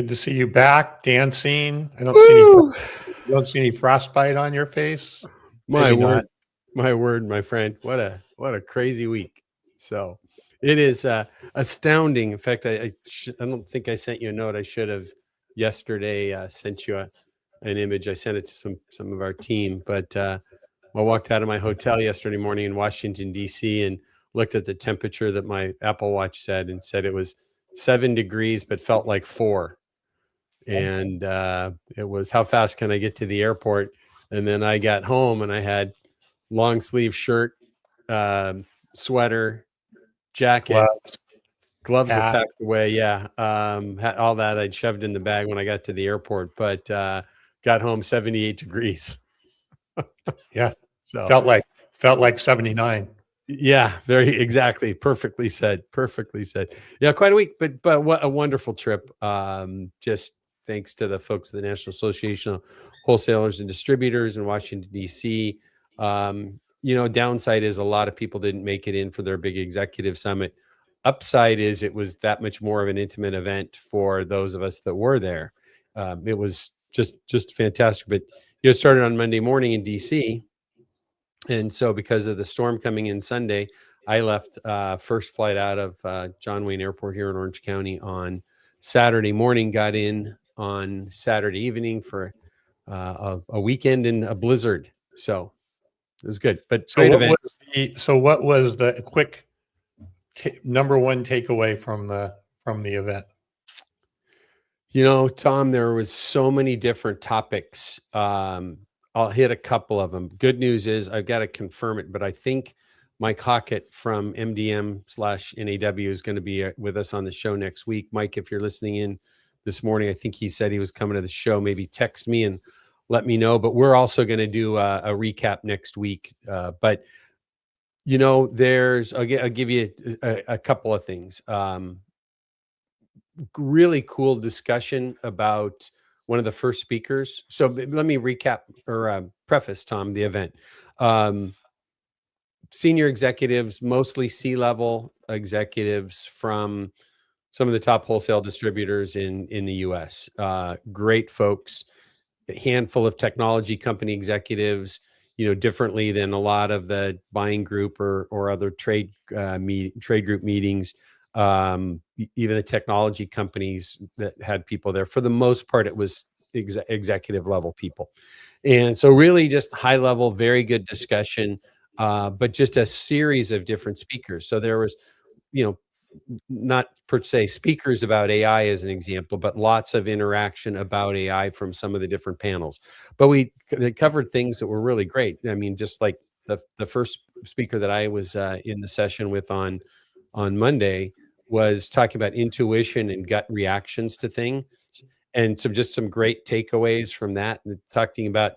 Good to see you back dancing. I don't Woo! you don't see any frostbite on your face. My Maybe word, not. my word, my friend. What a crazy week. So it is astounding. In fact, I don't think I sent you a note. I should have yesterday sent you an image. I sent it to some of our team, but I walked out of my hotel yesterday morning in Washington D.C. and looked at the temperature that my Apple Watch said and said it was 7 degrees, but felt like 4. And it was, how fast can I get to the airport? And then I got home and I had long sleeve shirt, sweater, jacket, gloves were packed away. Yeah. All that I'd shoved in the bag when I got to the airport, but got home 78 degrees. Yeah. So felt like 79. Yeah, very exactly. Perfectly said. Yeah, quite a week, but what a wonderful trip. Just thanks to the folks of the National Association of Wholesalers and Distributors in Washington, D.C. Downside is a lot of people didn't make it in for their big executive summit. Upside is it was that much more of an intimate event for those of us that were there. It was just fantastic. But it started on Monday morning in D.C., and so because of the storm coming in Sunday, I left first flight out of John Wayne Airport here in Orange County on Saturday morning, got in on Saturday evening for a weekend in a blizzard. So it was good, but great event. What was the quick number one takeaway from the event? Tom, there was so many different topics. I'll hit a couple of them. Good news is I've got to confirm it, but I think Mike Hockett from MDM/NAW is going to be with us on the show next week. Mike, if you're listening in this morning, I think he said he was coming to the show. Maybe text me and let me know. But we're also going to do a recap next week. But I'll give you a couple of things. Really cool discussion about one of the first speakers. So let me recap or preface, Tom, the event. Senior executives, mostly C-level executives from some of the top wholesale distributors in the U.S. Great folks, a handful of technology company executives, differently than a lot of the buying group or other trade group meetings. Even the technology companies that had people there, for the most part, it was executive level people. And so really just high level, very good discussion, but just a series of different speakers. So there was, not per se speakers about AI as an example, but lots of interaction about AI from some of the different panels. But they covered things that were really great. I mean, just like the first speaker that I was in the session with on Monday was talking about intuition and gut reactions to things, and some great takeaways from that. And talking about,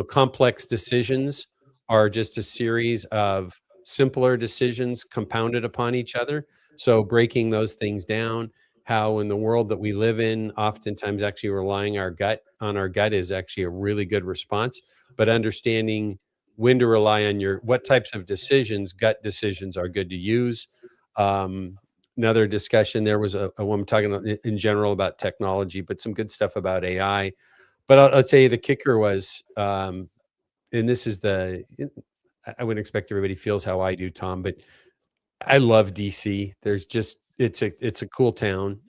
complex decisions are just a series of simpler decisions compounded upon each other. So breaking those things down, how in the world that we live in, oftentimes actually relying on our gut is actually a really good response, but understanding when to rely on what types of decisions, gut decisions, are good to use. Another discussion, there was a woman talking in general about technology, but some good stuff about AI. But I'll tell you, the kicker was, and this is I wouldn't expect everybody feels how I do, Tom, but I love DC. It's a cool town.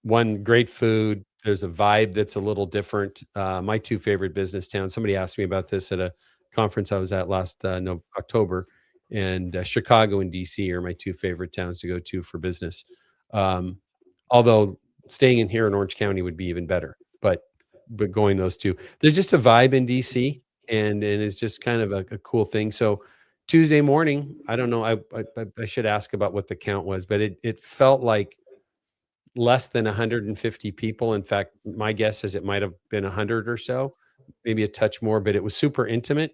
One, great food. There's a vibe that's a little different. My two favorite business towns. Somebody asked me about this at a conference I was at last October, and Chicago and DC are my two favorite towns to go to for business. Although staying in here in Orange County would be even better, but going those two, there's just a vibe in DC, and it's just kind of a cool thing. So Tuesday morning, I don't know, I should ask about what the count was, but it felt like less than 150 people. In fact, my guess is it might have been 100 or so, maybe a touch more, but it was super intimate.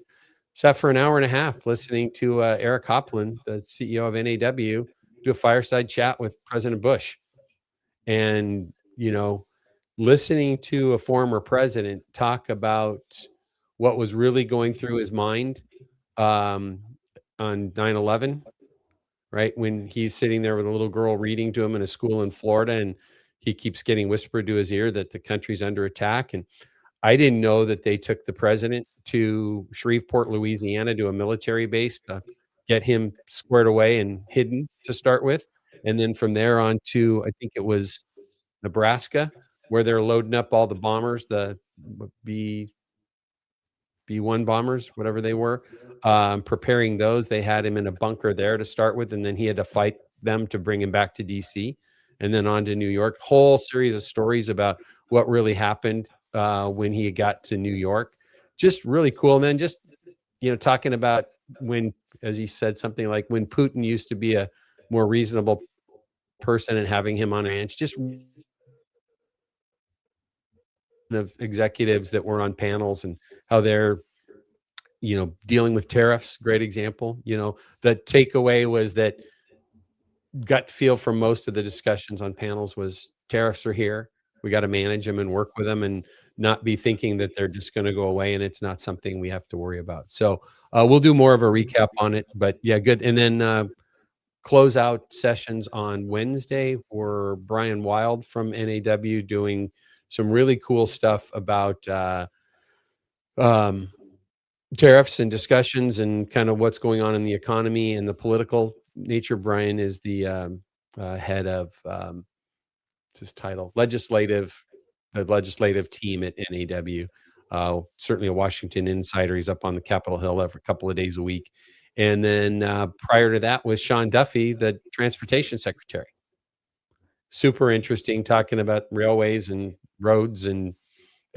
Sat for an hour and a half listening to Eric Hopland, the CEO of NAW, do a fireside chat with President Bush. And, listening to a former president talk about what was really going through his mind on 9/11, right? When he's sitting there with a little girl reading to him in a school in Florida, and he keeps getting whispered to his ear that the country's under attack. And I didn't know that they took the president to Shreveport, Louisiana, to a military base to get him squared away and hidden to start with. And then from there on to, I think it was Nebraska, where they're loading up all the bombers, the B-1 bombers, whatever they were, preparing those. They had him in a bunker there to start with, and then he had to fight them to bring him back to DC and then on to New York. Whole series of stories about what really happened when he got to New York. Just really cool. And then just, talking about when, as he said, something like when Putin used to be a more reasonable person and having him on a ranch, just of executives that were on panels and how they're, dealing with tariffs. Great example. The takeaway was that gut feel from most of the discussions on panels was tariffs are here. We got to manage them and work with them and not be thinking that they're just going to go away and it's not something we have to worry about. So we'll do more of a recap on it, but yeah, good. And then closeout sessions on Wednesday for Brian Wild from NAW doing some really cool stuff about tariffs and discussions and kind of what's going on in the economy and the political nature. Brian is the head of his title, the legislative team at NAW. Certainly a Washington insider. He's up on the Capitol Hill every couple of days a week. And then prior to that was Sean Duffy, the transportation secretary. Super interesting, talking about railways and roads and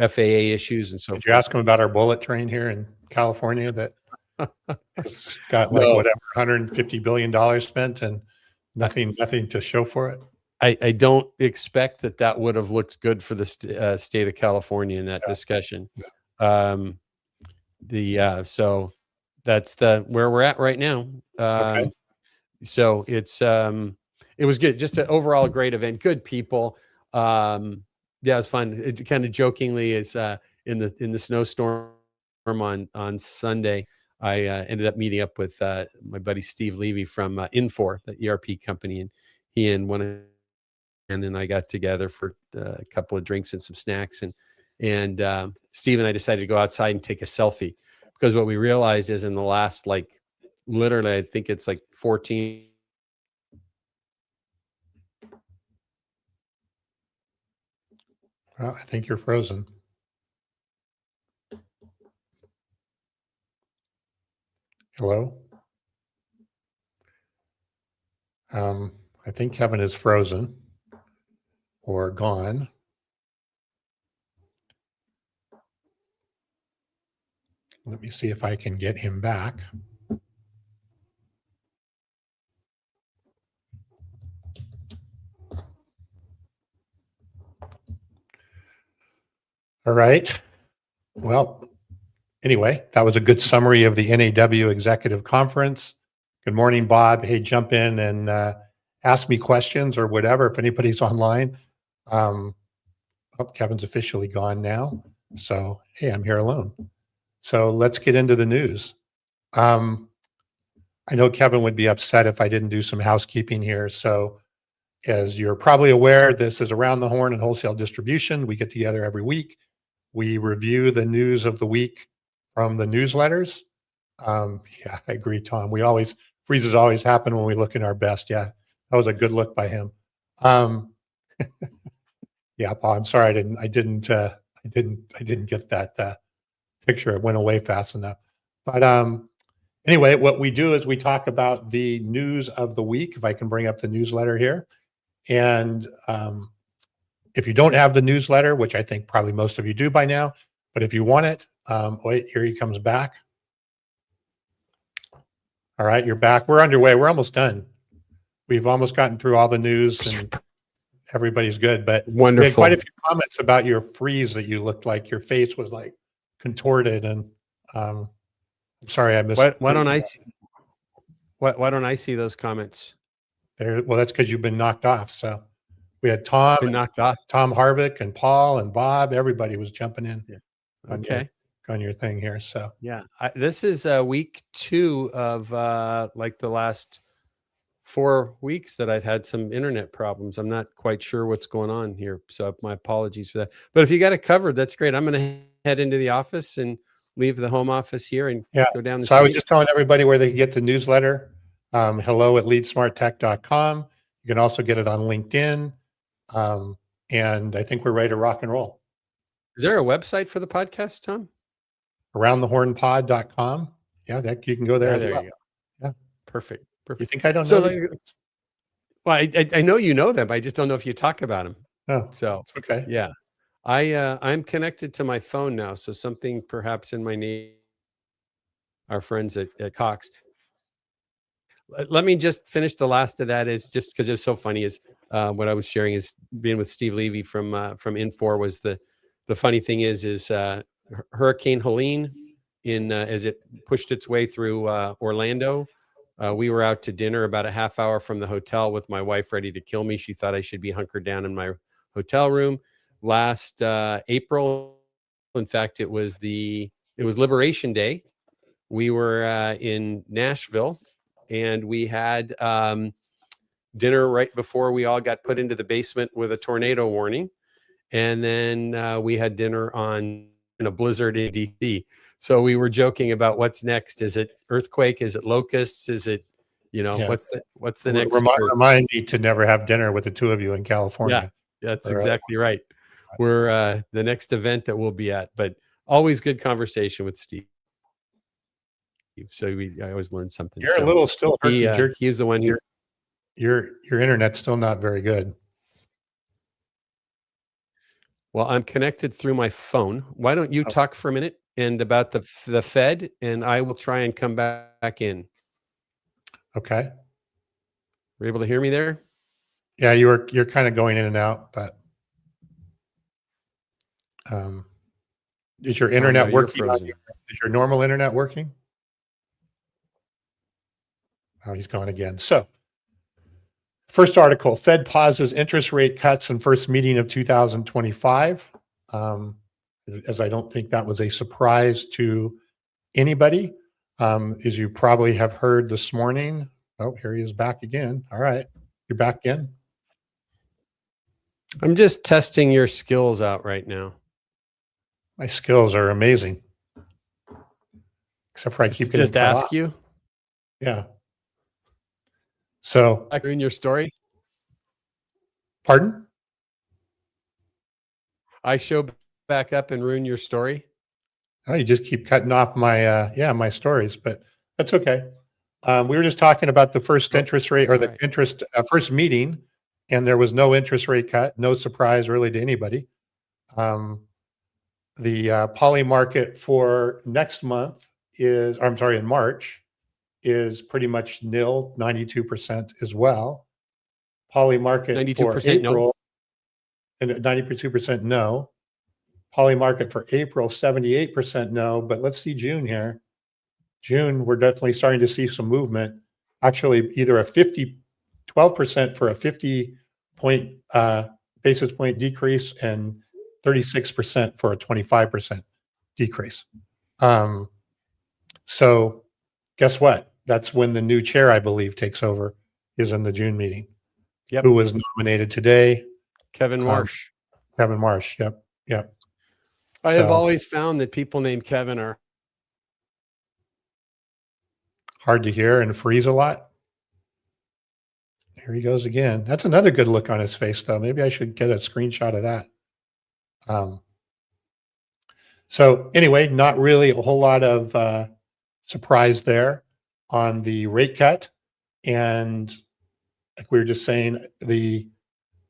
FAA issues and so forth. Did you ask him about our bullet train here in California that got whatever $150 billion spent and nothing to show for it? I don't expect that would have looked good for the state of California in that discussion. So that's where we're at right now. Okay. So it was good. Just an overall great event. Good people. Yeah, it was fun. It kind of jokingly is in the snowstorm on Sunday. I ended up meeting up with my buddy Steve Levy from Infor, the ERP company, and he and I got together for a couple of drinks and some snacks, and Steve and I decided to go outside and take a selfie, because what we realized is in the last, literally, I think it's 14. Well, I think you're frozen. Hello? I think Kevin is frozen or gone. Let me see if I can get him back. All right. Well, anyway, that was a good summary of the NAW Executive Conference. Good morning, Bob. Hey, jump in and ask me questions or whatever if anybody's online. Kevin's officially gone now. So, hey, I'm here alone. So let's get into the news. I know Kevin would be upset if I didn't do some housekeeping here. So as you're probably aware, this is Around the Horn and Wholesale Distribution. We get together every week. We review the news of the week from the newsletters. Yeah, I agree, Tom. Freezes always happen when we look in our best. Yeah, that was a good look by him. Yeah, Paul, I'm sorry I didn't get that picture. It went away fast enough. But anyway, what we do is we talk about the news of the week. If I can bring up the newsletter here, and if you don't have the newsletter, which I think probably most of you do by now, but if you want it, wait, here he comes back. All right, you're back. We're underway. We're almost done. We've almost gotten through all the news and everybody's good, but wonderful. We had quite a few comments about your freeze, that you looked like your face was contorted, and I'm sorry I missed. Why don't I see those comments? Well, that's because you've been knocked off. So we had Tom Harvick and Paul and Bob. Everybody was jumping in. Yeah. Okay. On your thing here. So yeah, this is week 2 of the last 4 weeks that I've had some internet problems. I'm not quite sure what's going on here, so my apologies for that. But if you got it covered, that's great. I'm going to head into the office and leave the home office here and Yeah. go down the So I was street. just telling everybody where they can get the newsletter. hello@leadsmarttech.com. You can also get it on LinkedIn. And I think we're ready to rock and roll. Is there a website for the podcast, Tom? Aroundthehornpod.com. Yeah, that you can go there as There well. you go. Yeah. Perfect. You think I don't So, know? well, I know you know them. I just don't know if you talk about them. No, So, it's okay. yeah, I'm connected to my phone now. So something perhaps in my name, our friends at Cox. Let me just finish the last of that is just because it's so funny is what I was sharing is being with Steve Levy from Infor was the funny thing is Hurricane Helene as it pushed its way through Orlando. We were out to dinner about a half hour from the hotel with my wife ready to kill me. She thought I should be hunkered down in my hotel room. Last April, in fact, it was Liberation Day. We were in Nashville, and we had dinner right before we all got put into the basement with a tornado warning. And then we had dinner in a blizzard in DC. So we were joking about what's next. Is it earthquake? Is it locusts? Is it, Yeah. what's the next? Remind me to never have dinner with the two of you in California. Yeah, that's exactly right. We're the next event that we'll be at, but always good conversation with Steve. So I always learn something. You're a little still jerky. He's the one who. Your internet's still not very good. Well, I'm connected through my phone. Why don't you talk for a minute and about the Fed, and I will try and come back in. Okay. Were you able to hear me there? Yeah, you're kind of going in and out, but is your internet working? Is your normal internet working? Oh, he's gone again. So, first article, Fed pauses interest rate cuts in first meeting of 2025. As I don't think that was a surprise to anybody. As you probably have heard this morning. Oh, here he is back again. All right. You're back in. I'm just testing your skills out right now. My skills are amazing. Except for I keep getting just ask off. you. Yeah. So back in your story. Pardon? I show back up and ruin your story. Oh, you just keep cutting off my my stories, but that's okay. We were just talking about the first interest rate or the interest first meeting, and there was no interest rate cut. No surprise really to anybody. The poly market for next month in March is pretty much nil, 92% as well. Poly market 92% for April, no. And 92% no. Poly market for April, 78% no. But let's see June here. June, we're definitely starting to see some movement. Actually, either 12% for a 50 basis point decrease and 36% for a 25% decrease. So guess what? That's when the new chair, I believe, takes over, is in the June meeting. Yep. Who was nominated today? Kevin Marsh. Kevin Marsh. Yep. I have always found that people named Kevin are hard to hear and freeze a lot. Here he goes again. That's another good look on his face, though. Maybe I should get a screenshot of that. So anyway, not really a whole lot of surprise there on the rate cut. And like we were just saying, the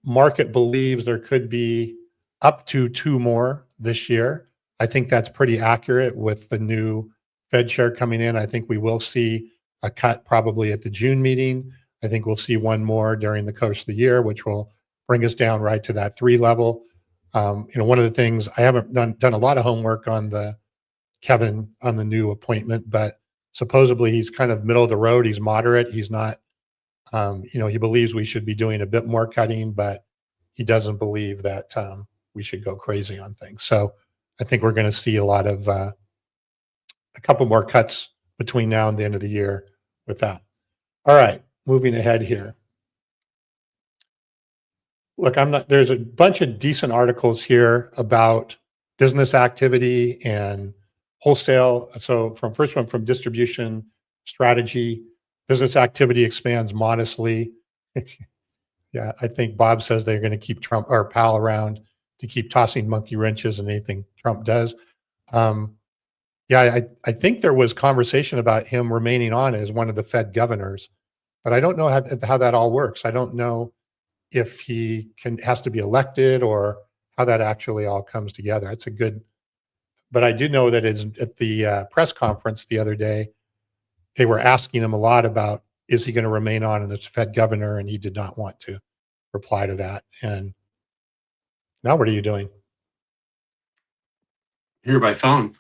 market believes there could be up to 2 more this year. I think that's pretty accurate with the new Fed chair coming in. I think we will see a cut probably at the June meeting. I think we'll see one more during the course of the year, which will bring us down right to that 3 level. One of the things I haven't done a lot of homework on Kevin on the new appointment, but supposedly he's kind of middle of the road. He's moderate. He's not, he believes we should be doing a bit more cutting, but he doesn't believe that we should go crazy on things. So I think we're going to see a couple more cuts between now and the end of the year with that. All right, moving ahead here. Look, there's a bunch of decent articles here about business activity and wholesale. So first one from distribution strategy, business activity expands modestly. Yeah, I think Bob says they're going to keep Trump or Powell around to keep tossing monkey wrenches in anything Trump does. Yeah, I think there was conversation about him remaining on as one of the Fed governors, but I don't know how that all works. I don't know if he has to be elected or how that actually all comes together. It's but I do know that at the press conference the other day, they were asking him a lot about, is he going to remain on as Fed governor? And he did not want to reply to that. And now what are you doing? Here by phone.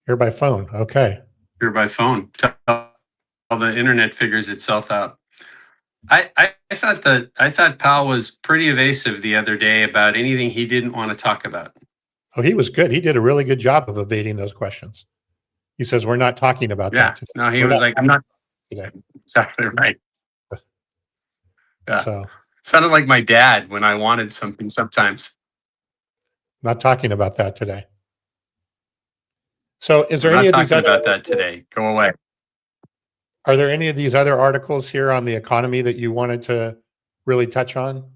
Here by phone. Okay. Here by phone. All the internet figures itself out. I thought Powell was pretty evasive the other day about anything he didn't want to talk about. Oh, he was good. He did a really good job of evading those questions. He says, we're not talking about that today. No, he was like, I'm not today. Exactly right. Yeah. So sounded like my dad when I wanted something sometimes. Not talking about that today. So is there We're any not of these talking other about that today. Go away. Are there any of these other articles here on the economy that you wanted to really touch on?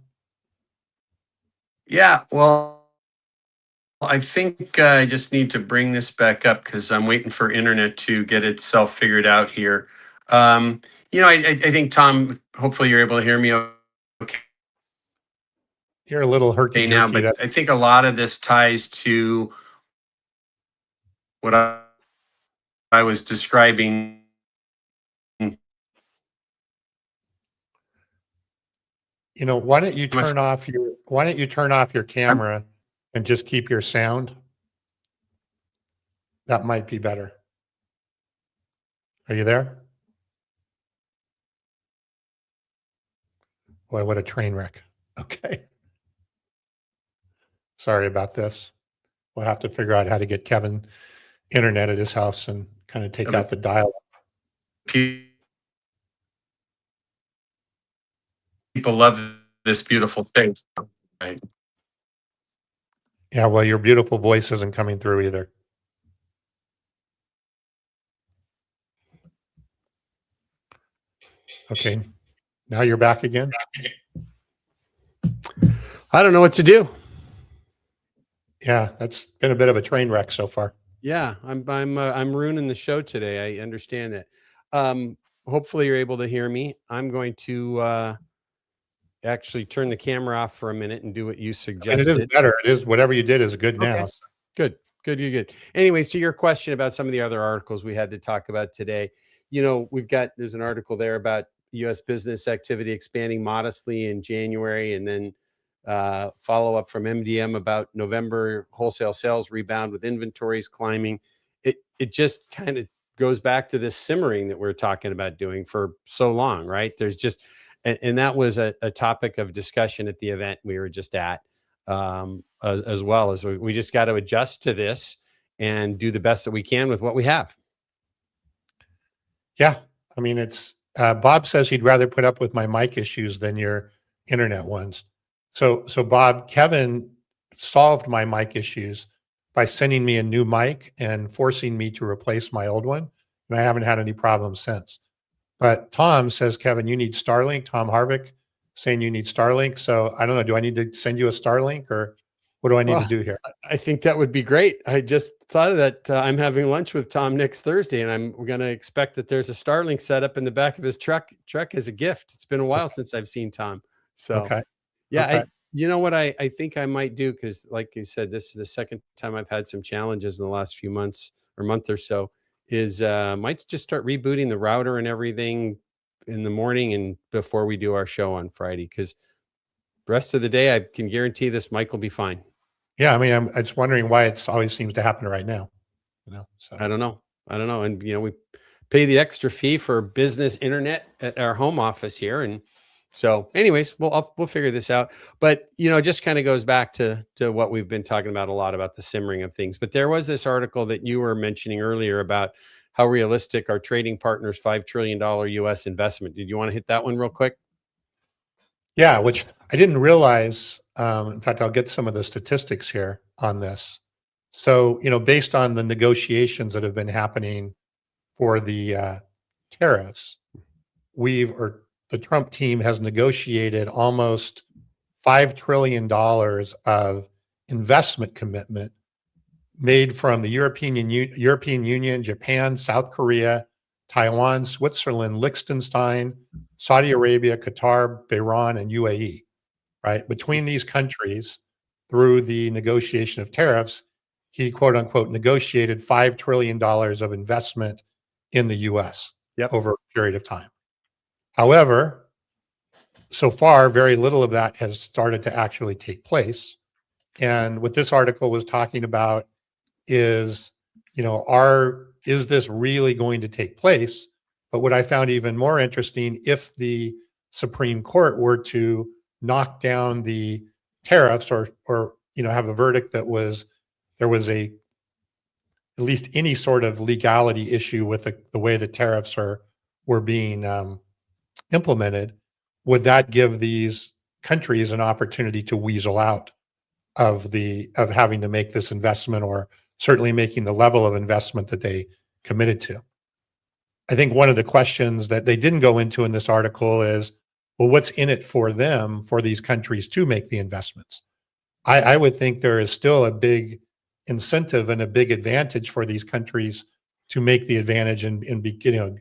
Yeah, well, I think I just need to bring this back up because I'm waiting for internet to get itself figured out here. I think, Tom, hopefully you're able to hear me okay You're a little herky now, jerky. but I think a lot of this ties to what I was describing. Why don't you turn off your camera and just keep your sound? That might be better. Are you there? Boy, what a train wreck. Okay. Sorry about this. We'll have to figure out how to get Kevin internet at his house and kind of take out the dial. People love this beautiful thing. Right. Yeah, well, your beautiful voice isn't coming through either. Okay, now you're back again. I don't know what to do. Yeah, that's been a bit of a train wreck so far. Yeah, I'm ruining the show today. I understand that. Hopefully you're able to hear me. I'm going to actually turn the camera off for a minute and do what you suggested. It is better. It is, whatever you did is good now. Okay. Good. Anyways, to your question about some of the other articles we had to talk about today, there's an article there about U.S. business activity expanding modestly in January, and then follow up from MDM about November wholesale sales rebound with inventories climbing. It just kind of goes back to this simmering that we're talking about doing for so long, right? There's just, and that was a topic of discussion at the event we were just at, as well as we just got to adjust to this and do the best that we can with what we have. Yeah, I mean, it's Bob says he'd rather put up with my mic issues than your internet ones. So Bob, Kevin solved my mic issues by sending me a new mic and forcing me to replace my old one, and I haven't had any problems since. But Tom says, Kevin, you need Starlink. Tom Harvick saying you need Starlink. So I don't know. Do I need to send you a Starlink, or what do I need to do here? I think that would be great. I just thought of that. I'm having lunch with Tom next Thursday, and I'm going to expect that there's a Starlink set up in the back of his truck as a gift. It's been a while since I've seen Tom. So, okay. Yeah. Okay. You know what I think I might do? Because like you said, this is the second time I've had some challenges in the last few months or month or so, is might just start rebooting the router and everything in the morning and before we do our show on Friday, because the rest of the day, I can guarantee this mic will be fine. Yeah. I mean, I'm just wondering why it always seems to happen right now, so I don't know. And, we pay the extra fee for business internet at our home office here. And so anyways, we'll figure this out. But, it just kind of goes back to what we've been talking about a lot about the simmering of things. But there was this article that you were mentioning earlier about how realistic are trading partners' $5 trillion U.S. investment? Did you want to hit that one real quick? Yeah, which I didn't realize. In fact, I'll get some of the statistics here on this. So, based on the negotiations that have been happening for the tariffs, the Trump team has negotiated almost $5 trillion of investment commitment made from the European Union, Japan, South Korea, Taiwan, Switzerland, Liechtenstein, Saudi Arabia, Qatar, Bahrain, and UAE, right? Between these countries, through the negotiation of tariffs, he quote unquote negotiated $5 trillion of investment in the US over a period of time. However, so far, very little of that has started to actually take place. And what this article was talking about is, is this really going to take place? But what I found even more interesting, if the Supreme Court were to knock down the tariffs or have a verdict that there was at least any sort of legality issue with the way the tariffs were being implemented, would that give these countries an opportunity to weasel out of having to make this investment, or certainly making the level of investment that they committed to? I think one of the questions that they didn't go into in this article is, well, what's in it for them, for these countries to make the investments? I would think there is still a big incentive and a big advantage for these countries to make the advantage and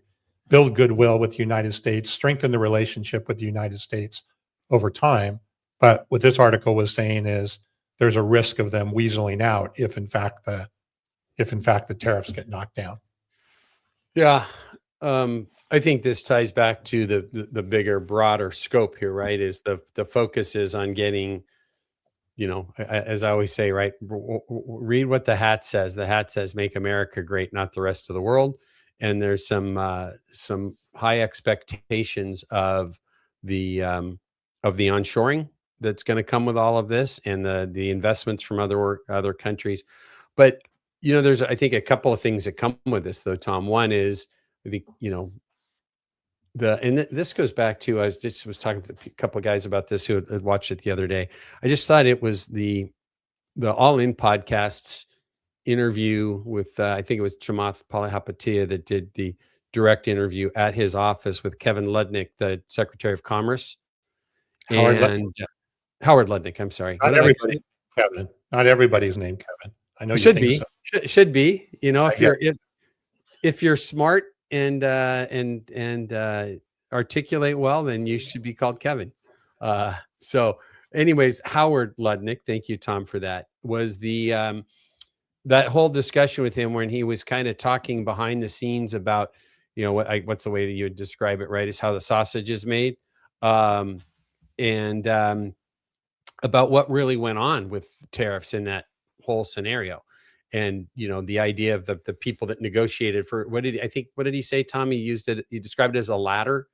build goodwill with the United States, strengthen the relationship with the United States over time. But what this article was saying is there's a risk of them weaseling out if in fact the tariffs get knocked down. Yeah. I think this ties back to the bigger, broader scope here, right? Is the focus is on getting, as I always say, right? Read what the hat says. The hat says, "Make America great, not the rest of the world." And there's some high expectations of the onshoring that's going to come with all of this, and the investments from other countries. But there's, I think, a couple of things that come with this, though, Tom. One is this goes back to, I was talking to a couple of guys about this who had watched it the other day. I just thought it was the All In Podcasts interview with I think it was Chamath Palihapitiya that did the direct interview at his office with Kevin Ludnick, the Secretary of Commerce. Howard Ludnick. I'm sorry. Not everybody's Kevin. Not everybody's named Kevin. I know you should think be. So. Should be. If you're smart and articulate well, then you should be called Kevin. So, anyways, Howard Ludnick. Thank you, Tom, for that. Was the that whole discussion with him when he was kind of talking behind the scenes about what's the way that you would describe it, right? Is how the sausage is made. And about what really went on with tariffs in that whole scenario. And, the idea of the people that negotiated for, what did he say, Tom? He described it as a ladder,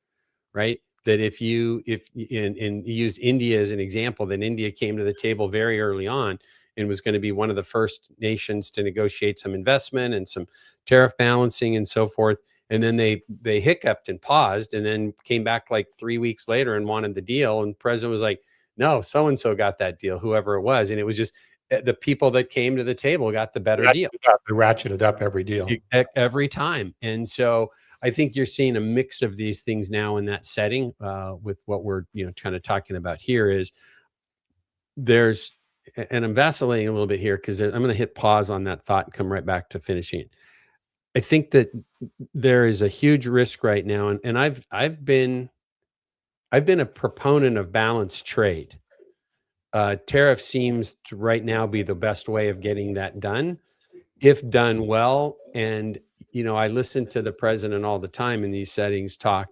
right? That if he used India as an example, then India came to the table very early on and was going to be one of the first nations to negotiate some investment and some tariff balancing and so forth. And then they hiccuped and paused, and then came back like 3 weeks later and wanted the deal. And the president was like, "No, so-and-so got that deal, whoever it was." And it was just the people that came to the table got the better deal. They ratcheted up every deal. Every time. And so I think you're seeing a mix of these things now in that setting with what we're, kind of talking about here is and I'm vacillating a little bit here because I'm going to hit pause on that thought and come right back to finishing it. I think that there is a huge risk right now. And I've been a proponent of balanced trade. Tariff seems to right now be the best way of getting that done, if done well. And, I listen to the president all the time in these settings talk,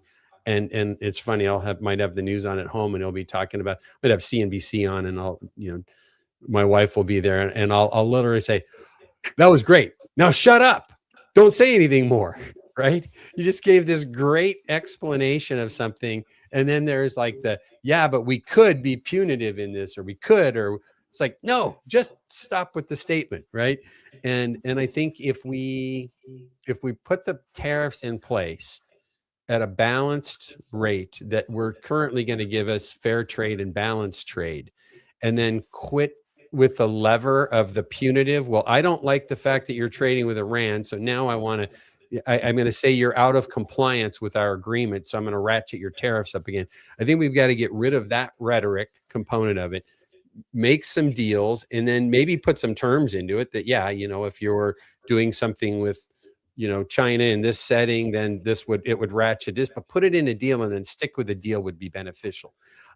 and it's funny, might have the news on at home, and he'll be talking about, might have CNBC on, and my wife will be there, and I'll literally say, "That was great. Now shut up. Don't say anything more." Right? You just gave this great explanation of something. And then there's like but we could be punitive in this, or we could, or It's like, no, just stop with the statement, right? And I think if we put the tariffs in place at a balanced rate that we're currently going to give us fair trade and balanced trade, and then quit with the lever of the punitive. Well, I don't like the fact that you're trading with Iran, so now I want to, I'm going to say you're out of compliance with our agreement, so I'm going to ratchet your tariffs up again. I think we've got to get rid of that rhetoric component of it, make some deals, and then maybe put some terms into it that, yeah, if you're doing something with, China in this setting, then it would ratchet this, but put it in a deal and then stick with the deal would be beneficial.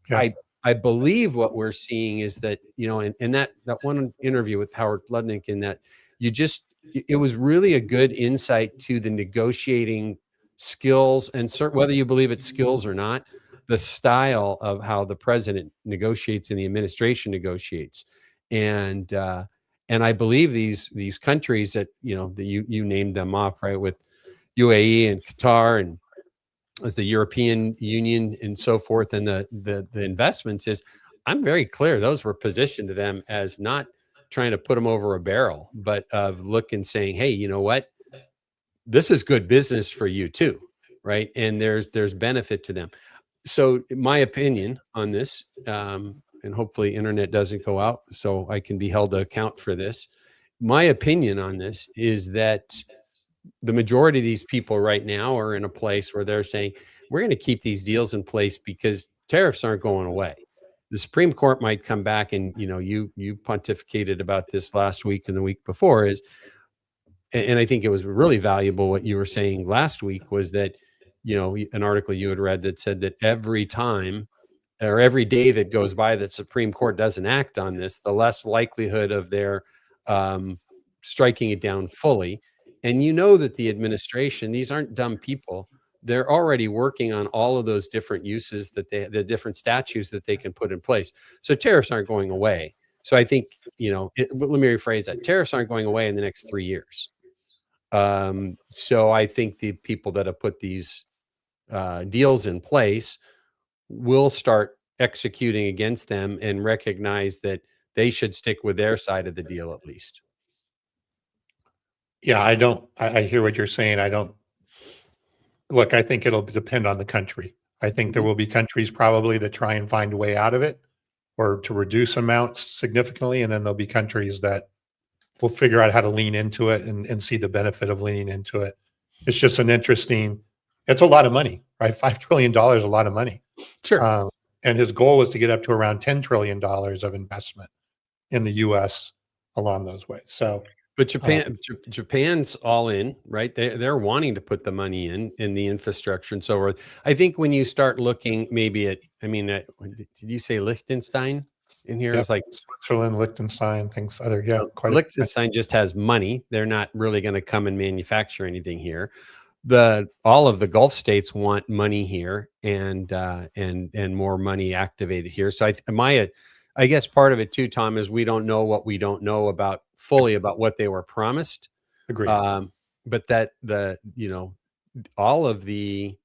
Yeah. I believe what we're seeing is that, and that one interview with Howard Ludnick, in that it was really a good insight to the negotiating skills, and whether you believe it's skills or not, the style of how the president negotiates and the administration negotiates. And I believe these countries that, that you named them off, right, with UAE and Qatar and as the European Union and so forth, and the investments, is, I'm very clear those were positioned to them as not trying to put them over a barrel, but of looking, saying, hey, you know what, this is good business for you too, right? And there's benefit to them. So my opinion on this, and hopefully internet doesn't go out so I can be held to account for this. My opinion on this is that the majority of these people right now are in a place where they're saying, we're going to keep these deals in place because tariffs aren't going away. The Supreme Court might come back, and you pontificated about this last week and the week before, and I think it was really valuable what you were saying last week, was that, an article you had read that said that every time or every day that goes by that Supreme Court doesn't act on this, the less likelihood of their striking it down fully. And that the administration, these aren't dumb people. They're already working on all of those different uses the different statutes that they can put in place. So tariffs aren't going away. So I think, let me rephrase that. Tariffs aren't going away in the next 3 years. So I think the people that have put these deals in place will start executing against them and recognize that they should stick with their side of the deal at least. Yeah, I hear what you're saying. Look, I think it'll depend on the country. I think there will be countries probably that try and find a way out of it or to reduce amounts significantly. And then there'll be countries that will figure out how to lean into it and see the benefit of leaning into it. It's just it's a lot of money, right? $5 trillion is a lot of money. Sure. And his goal was to get up to around $10 trillion of investment in the US along those ways. So, but Japan's all in, right? They're wanting to put the money in the infrastructure and so forth. I think when you start looking maybe at, did you say Liechtenstein in here? Yep. It's like Switzerland, Liechtenstein, things other, yeah. So Liechtenstein just has money. They're not really going to come and manufacture anything here. All of the Gulf states want money here and more money activated here. So I guess part of it too, Tom, is we don't know what we don't know fully about what they were promised. Agreed. But that all of the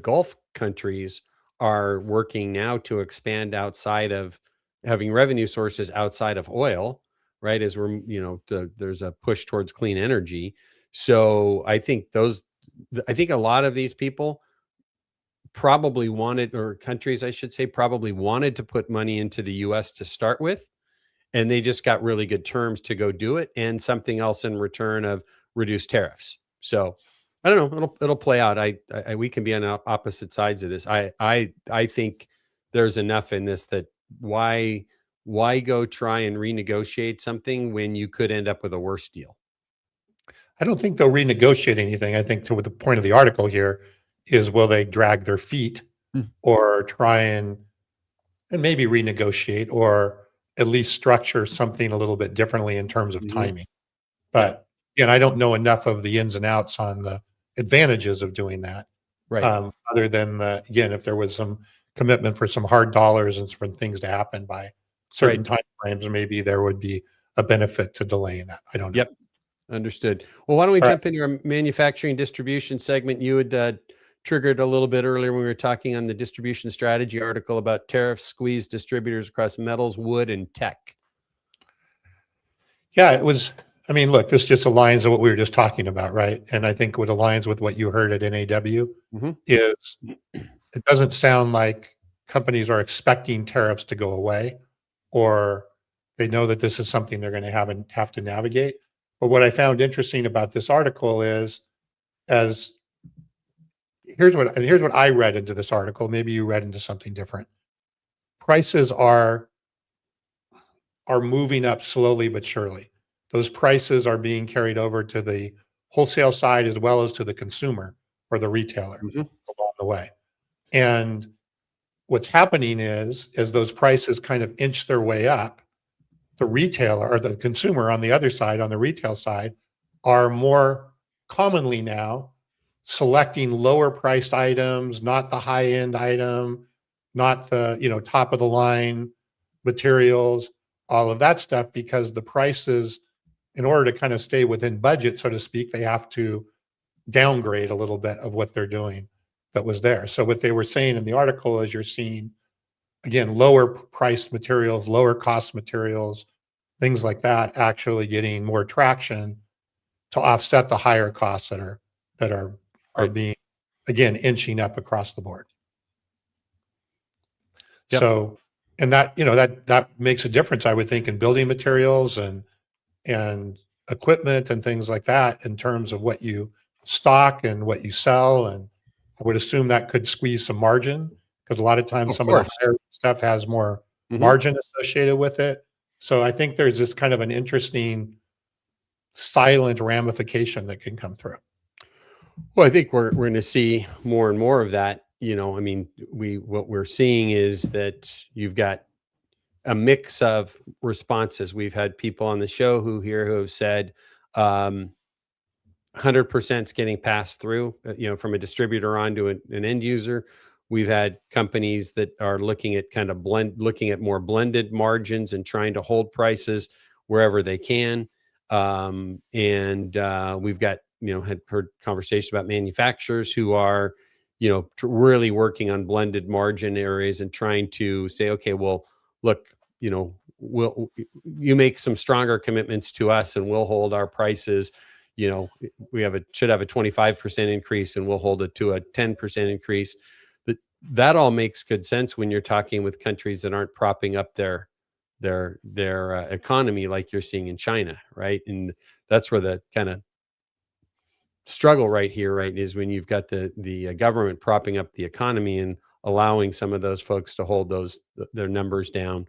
Gulf countries are working now to expand outside of having revenue sources outside of oil, right? As we're, there's a push towards clean energy. So I think a lot of these people probably or countries, I should say, probably wanted to put money into the US to start with. And they just got really good terms to go do it, and something else in return of reduced tariffs. So I don't know. It'll play out. We can be on opposite sides of this. I think there's enough in this that why go try and renegotiate something when you could end up with a worse deal? I don't think they'll renegotiate anything. I think the point of the article here is, will they drag their feet or try and maybe renegotiate, or at least structure something a little bit differently in terms of timing. But again, I don't know enough of the ins and outs on the advantages of doing that. Right. Other than again, if there was some commitment for some hard dollars and for things to happen by certain time frames, maybe there would be a benefit to delaying that. I don't know. Yep. Understood. Well, why don't we jump into our manufacturing distribution segment? You had triggered a little bit earlier when we were talking on the distribution strategy article about tariffs squeeze distributors across metals, wood, and tech. Yeah, it was. I mean, look, this just aligns with what we were just talking about, right? And I think what aligns with what you heard at NAW is it doesn't sound like companies are expecting tariffs to go away, or they know that this is something they're going to have to navigate. But what I found interesting about this article is, as here's what I read into this article. Maybe you read into something different. Prices are moving up slowly but surely. Those prices are being carried over to the wholesale side as well as to the consumer or the retailer along the way. And what's happening is, as those prices kind of inch their way up, the retailer or the consumer on the other side, on the retail side, are more commonly now selecting lower priced items, not the high end item, not the, top of the line materials, all of that stuff, because the prices, in order to kind of stay within budget, so to speak, they have to downgrade a little bit of what they're doing that was there. So what they were saying in the article is you're seeing, again, lower priced materials, lower cost materials, things like that actually getting more traction to offset the higher costs that are Right. being, again, inching up across the board. Yep. So, and that, that makes a difference, I would think, in building materials and equipment and things like that in terms of what you stock and what you sell. And I would assume that could squeeze some margin, because a lot of times some of the higher stuff has more margin associated with it. So I think there's this kind of an interesting silent ramification that can come through. Well, I think we're going to see more and more of that. I mean, what we're seeing is that you've got a mix of responses. We've had people on the show who have said 100% is getting passed through, from a distributor on to an end user. We've had companies that are looking at looking at more blended margins and trying to hold prices wherever they can. We've got, had heard conversations about manufacturers who are, really working on blended margin areas and trying to say, okay, well, look, you make some stronger commitments to us and we'll hold our prices. We should have a 25% increase and we'll hold it to a 10% increase. That all makes good sense when you're talking with countries that aren't propping up their economy like you're seeing in China, right? And that's where the kind of struggle right here, right, is when you've got the government propping up the economy and allowing some of those folks to hold their numbers down.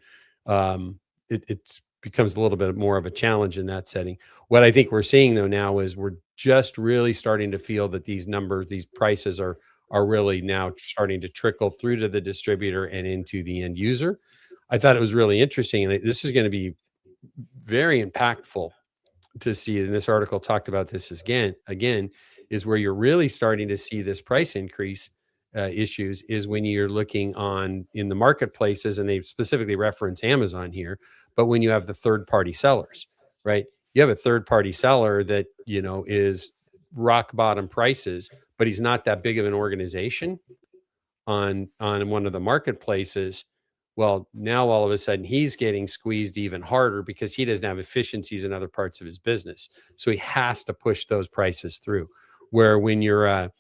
It becomes a little bit more of a challenge in that setting. What I think we're seeing though now is we're just really starting to feel that these prices are really now starting to trickle through to the distributor and into the end user. I thought it was really interesting, and this is going to be very impactful to see. And this article talked about this again, is where you're really starting to see this price increase issues is when you're looking in the marketplaces, and they specifically reference Amazon here, but when you have the third-party sellers, right? You have a third-party seller that, is rock bottom prices, but he's not that big of an organization on one of the marketplaces. Well, now all of a sudden he's getting squeezed even harder because he doesn't have efficiencies in other parts of his business. So he has to push those prices through. Where when you're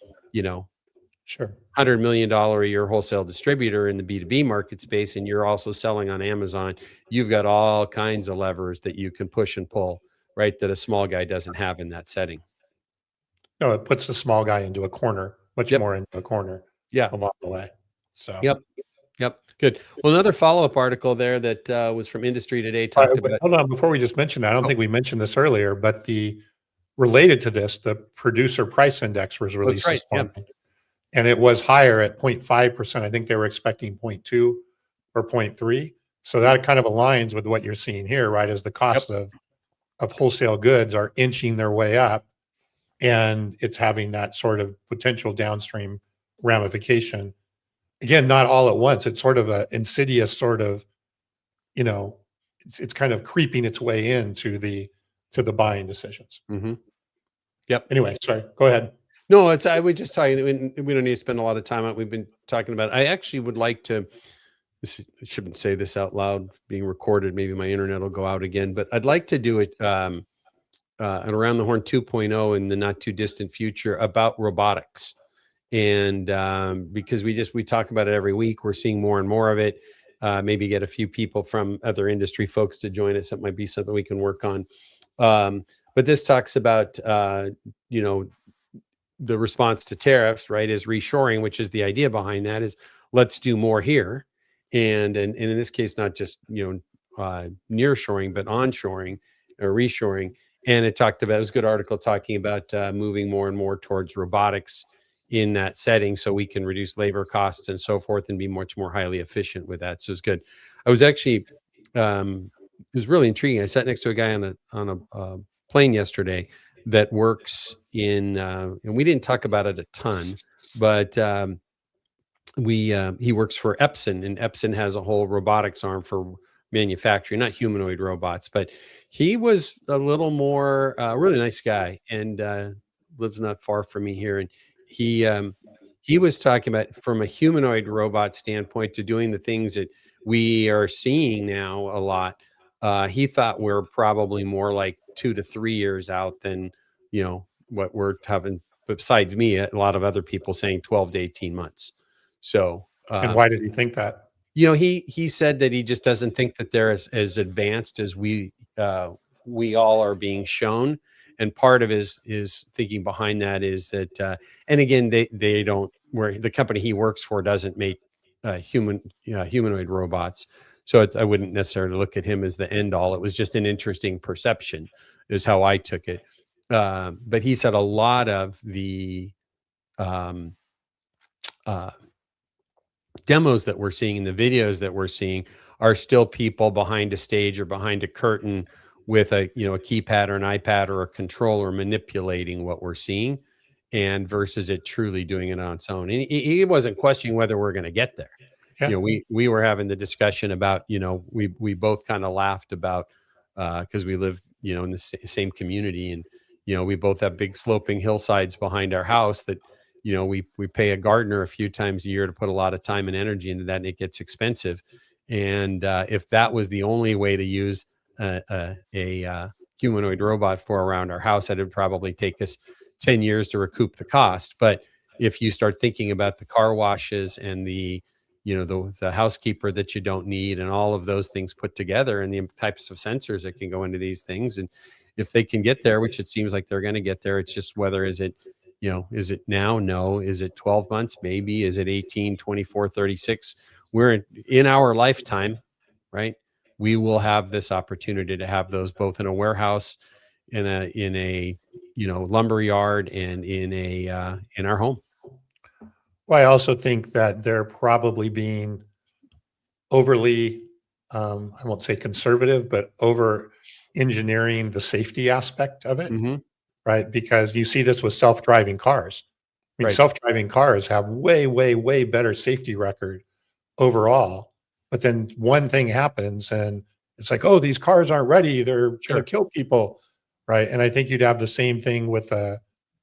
Sure, $100 million a year wholesale distributor in the B2B market space, and you're also selling on Amazon, you've got all kinds of levers that you can push and pull, right? That a small guy doesn't have in that setting. No, it puts the small guy into a corner, much more into a corner along the way. So, Yep. Good. Well, another follow-up article there that was from Industry Today talked about. Hold on, before we just mention that, I don't think we mentioned this earlier, but related to this, the producer price index was released this morning, and it was higher at 0.5%. I think they were expecting 0.2 or 0.3. So that kind of aligns with what you're seeing here, right? As the cost of wholesale goods are inching their way up, and it's having that sort of potential downstream ramification. Again, not all at once. It's sort of an insidious sort of, it's kind of creeping its way into the buying decisions. Yep. Anyway, sorry, go ahead. No, I would just tell you, we don't need to spend a lot of time on it. We've been talking about it. I actually would like to, I shouldn't say this out loud, being recorded. Maybe my internet will go out again, but I'd like to do it an Around the Horn 2.0 in the not too distant future about robotics. And because we talk about it every week, we're seeing more and more of it. Maybe get a few people from other industry folks to join us. That might be something we can work on. But this talks about, you know, the response to tariffs, right, is reshoring, which is the idea behind that is let's do more here. And in this case, not just, near shoring, but onshoring or reshoring. And it talked about, it was a good article talking about moving more and more towards robotics in that setting so we can reduce labor costs and so forth and be much more highly efficient with that. So it's good. I was actually, it was really intriguing. I sat next to a guy on a plane yesterday that works in, and we didn't talk about it a ton, but he works for Epson, and Epson has a whole robotics arm for manufacturing, not humanoid robots, but he was a little more really nice guy, and lives not far from me here, and he was talking about from a humanoid robot standpoint to doing the things that we are seeing now a lot. He thought we're probably more like 2 to 3 years out than what we're having. Besides me, a lot of other people saying 12 to 18 months. So, And why did he think that? he said that he just doesn't think that they're as advanced as we all are being shown. And part of his thinking behind that is that, and again, they don't, where the company he works for doesn't make humanoid robots. So I wouldn't necessarily look at him as the end all. It was just an interesting perception, is how I took it. But he said a lot of the um, demos that we're seeing and the videos that we're seeing are still people behind a stage or behind a curtain with a keypad or an iPad or a controller manipulating what we're seeing, and versus it truly doing it on its own. And he wasn't questioning whether we're going to get there. Yeah. We were having the discussion about, we both kind of laughed about, because we live, in the same community, and we both have big sloping hillsides behind our house that we pay a gardener a few times a year to put a lot of time and energy into that, and it gets expensive. And if that was the only way to use a humanoid robot for around our house, that would probably take us 10 years to recoup the cost. But if you start thinking about the car washes and the housekeeper that you don't need, and all of those things put together, and the types of sensors that can go into these things, and if they can get there, which it seems like they're going to get there, it's just whether is it now? No. Is it 12 months? Maybe. Is it 18, 24, 36? We're in our lifetime, right? We will have this opportunity to have those both in a warehouse, in a lumber yard, and in our home. Well, I also think that they're probably being overly, I won't say conservative, but over engineering the safety aspect of it, right? Because you see this with self-driving cars. I mean, Right. self-driving cars have way, way, way better safety record overall. But then one thing happens and it's like, oh, these cars aren't ready. They're going Sure. to kill people, right? And I think you'd have the same thing with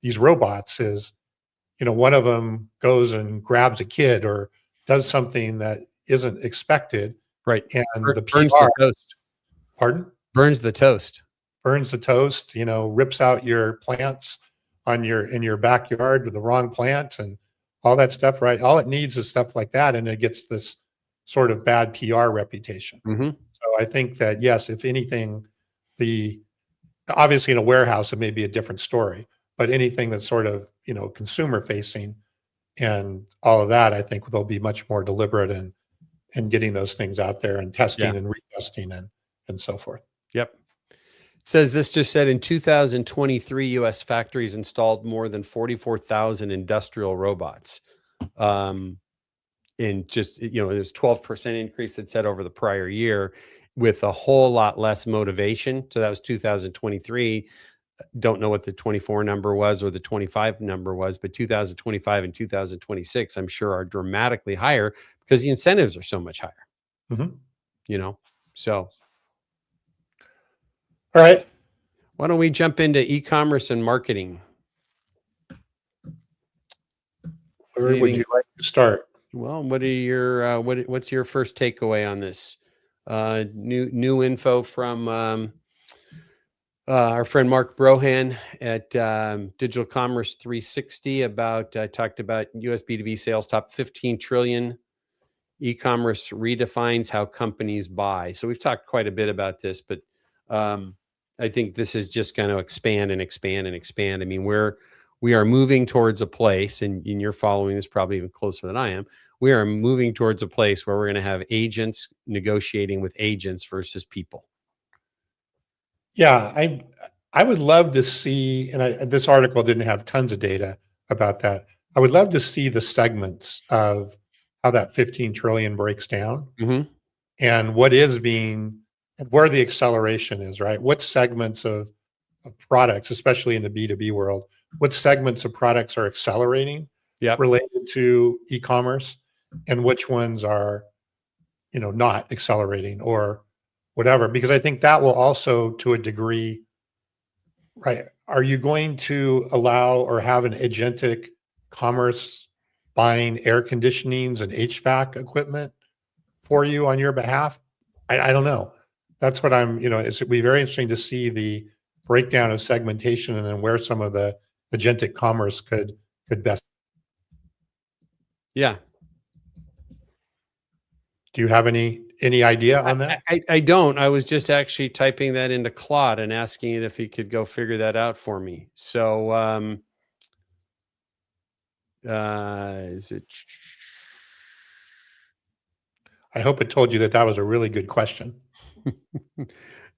these robots is, one of them goes and grabs a kid or does something that isn't expected. Right. And the Burns the PR, toast. pardon? Burns the toast. Burns the toast, rips out your plants in your backyard with the wrong plant and all that stuff, right? All it needs is stuff like that, and it gets this sort of bad PR reputation. So I think that, yes, if anything, obviously in a warehouse, it may be a different story, but anything that's sort of, consumer facing and all of that, I think they'll be much more deliberate in getting those things out there and testing and retesting and so forth. Yep. It says this just said in 2023, U.S. factories installed more than 44,000 industrial robots. And just, there's 12% increase, it said, over the prior year, with a whole lot less motivation. So that was 2023. Don't know what the 24 number was or the 25 number was, but 2025 and 2026, I'm sure, are dramatically higher because the incentives are so much higher. So. All right. Why don't we jump into e-commerce and marketing? Where would you like to start? Well, what are your what's your first takeaway on this? New info from our friend Mark Brohan at Digital Commerce 360 about talked about US B2B sales top 15 trillion. E-commerce redefines how companies buy. So we've talked quite a bit about this, but I think this is just going to expand and expand and expand. I mean, we are moving towards a place, and you're following this probably even closer than I am. We are moving towards a place where we're going to have agents negotiating with agents versus people. Yeah, I would love to see, and this article didn't have tons of data about that. I would love to see the segments of how that 15 trillion breaks down Mm-hmm. and what is being and where the acceleration is, right? What segments of products, especially in the B2B world, what segments of products are accelerating Yep. related to e-commerce and which ones are, not accelerating or whatever, because I think that will also, to a degree, right? Are you going to allow or have an agentic commerce buying air conditionings and HVAC equipment for you on your behalf? I don't know. That's what it'll be very interesting to see the breakdown of segmentation and then where some of the agentic commerce could best. Yeah. Do you have any idea on that? I don't. I was just actually typing that into Claude and asking it if he could go figure that out for me. So is it? I hope it told you that was a really good question.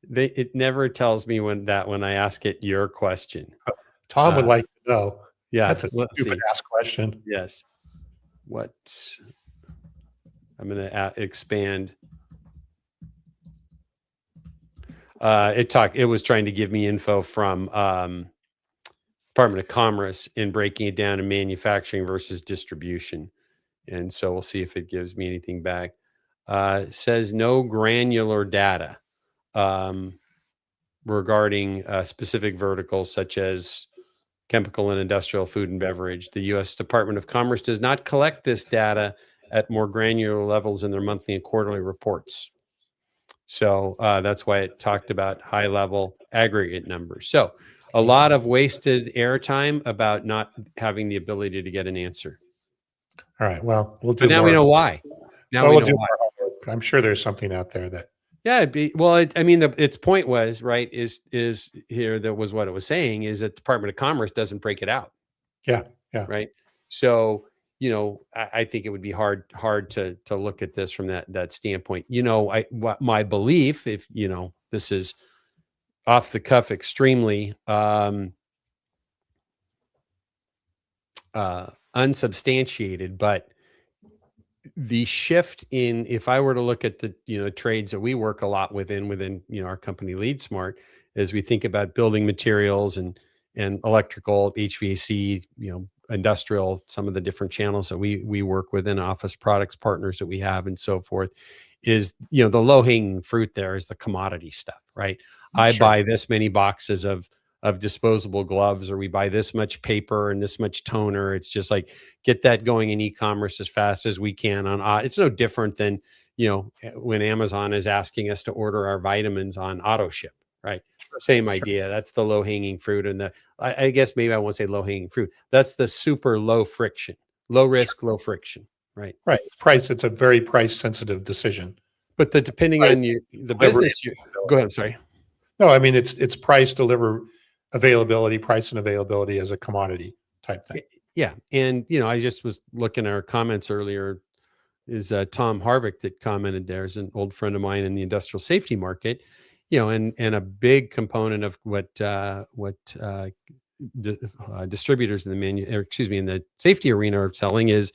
It never tells me when I ask it your question. Tom would like to know. Yeah, That's a stupid ass question. Yes. What? I'm going to expand. It was trying to give me info from Department of Commerce in breaking it down to manufacturing versus distribution. And so we'll see if it gives me anything back. It says no granular data regarding specific verticals such as chemical and industrial, food and beverage. The U.S. Department of Commerce does not collect this data at more granular levels in their monthly and quarterly reports. So that's why it talked about high level aggregate numbers. So a lot of wasted airtime about not having the ability to get an answer. All right. Well, we'll do. But now we know why. Now we'll do. I'm sure there's something out there that. Yeah, it'd be I mean, its point was right. Is here that was what it was saying is that the Department of Commerce doesn't break it out. Yeah. Yeah. Right. So I think it would be hard to look at this from that standpoint. My belief, if this is off the cuff, extremely unsubstantiated, but the shift in, if I were to look at the trades that we work a lot within our company Lead Smart, as we think about building materials and electrical, HVAC, industrial, some of the different channels that we work within, office products partners that we have and so forth, is the low hanging fruit there is the commodity stuff, right? I buy this many boxes of disposable gloves, or we buy this much paper and this much toner. It's just like, get that going in e-commerce as fast as we can it's no different than when Amazon is asking us to order our vitamins on auto ship, right? Same idea. That's the low hanging fruit. And I guess maybe I won't say low hanging fruit. That's the super low friction, low risk, low friction, right? Right. Price. It's a very price sensitive decision. But depending on the business, go ahead. I'm sorry. No, I mean, it's price, availability, price and availability as a commodity type thing. Yeah. And, I just was looking at our comments earlier, is Tom Harvick that commented there, is an old friend of mine in the industrial safety market, and a big component of what distributors in the safety arena are selling is,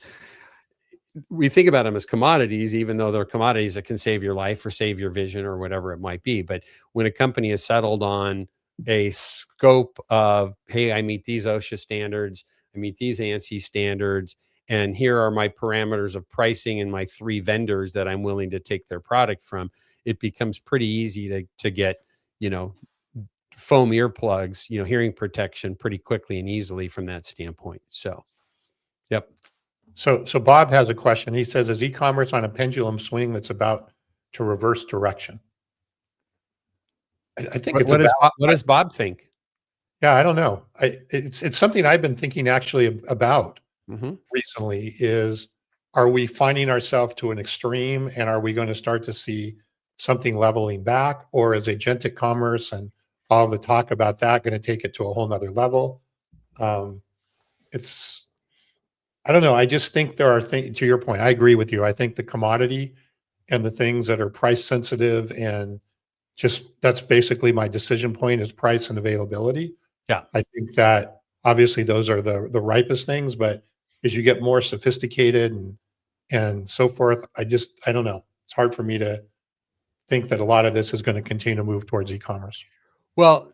we think about them as commodities, even though they're commodities that can save your life or save your vision or whatever it might be. But when a company is settled on a scope of, hey, I meet these OSHA standards, I meet these ANSI standards, and here are my parameters of pricing and my 3 vendors that I'm willing to take their product from, it becomes pretty easy to get, foam earplugs, hearing protection pretty quickly and easily from that standpoint. So, yep. So Bob has a question. He says, is e-commerce on a pendulum swing that's about to reverse direction? I think it's about, What does Bob think? yeah, I don't know. It's something I've been thinking actually about Mm-hmm. recently is, are we finding ourselves to an extreme and are we going to start to see something leveling back, or is agentic commerce and all the talk about that going to take it to a whole nother level? It's, I don't know. I just think there are things, to your point, I agree with you. I think the commodity and the things that are price sensitive and just, that's basically my decision point, is price and availability. Yeah. I think that obviously those are the ripest things, but as you get more sophisticated and so forth, I don't know. It's hard for me to think that a lot of this is going to continue to move towards e-commerce. Well,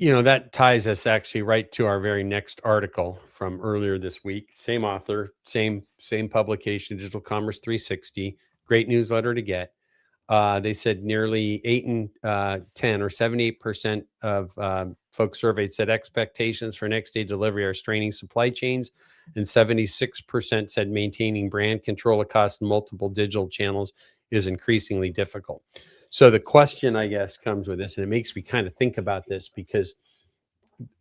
that ties us actually right to our very next article from earlier this week. Same author, same publication, Digital Commerce 360. Great newsletter to get. They said nearly 8 in 10 or 78% of folks surveyed said expectations for next day delivery are straining supply chains, and 76% said maintaining brand control across multiple digital channels is increasingly difficult. So the question, I guess, comes with this, and it makes me kind of think about this, because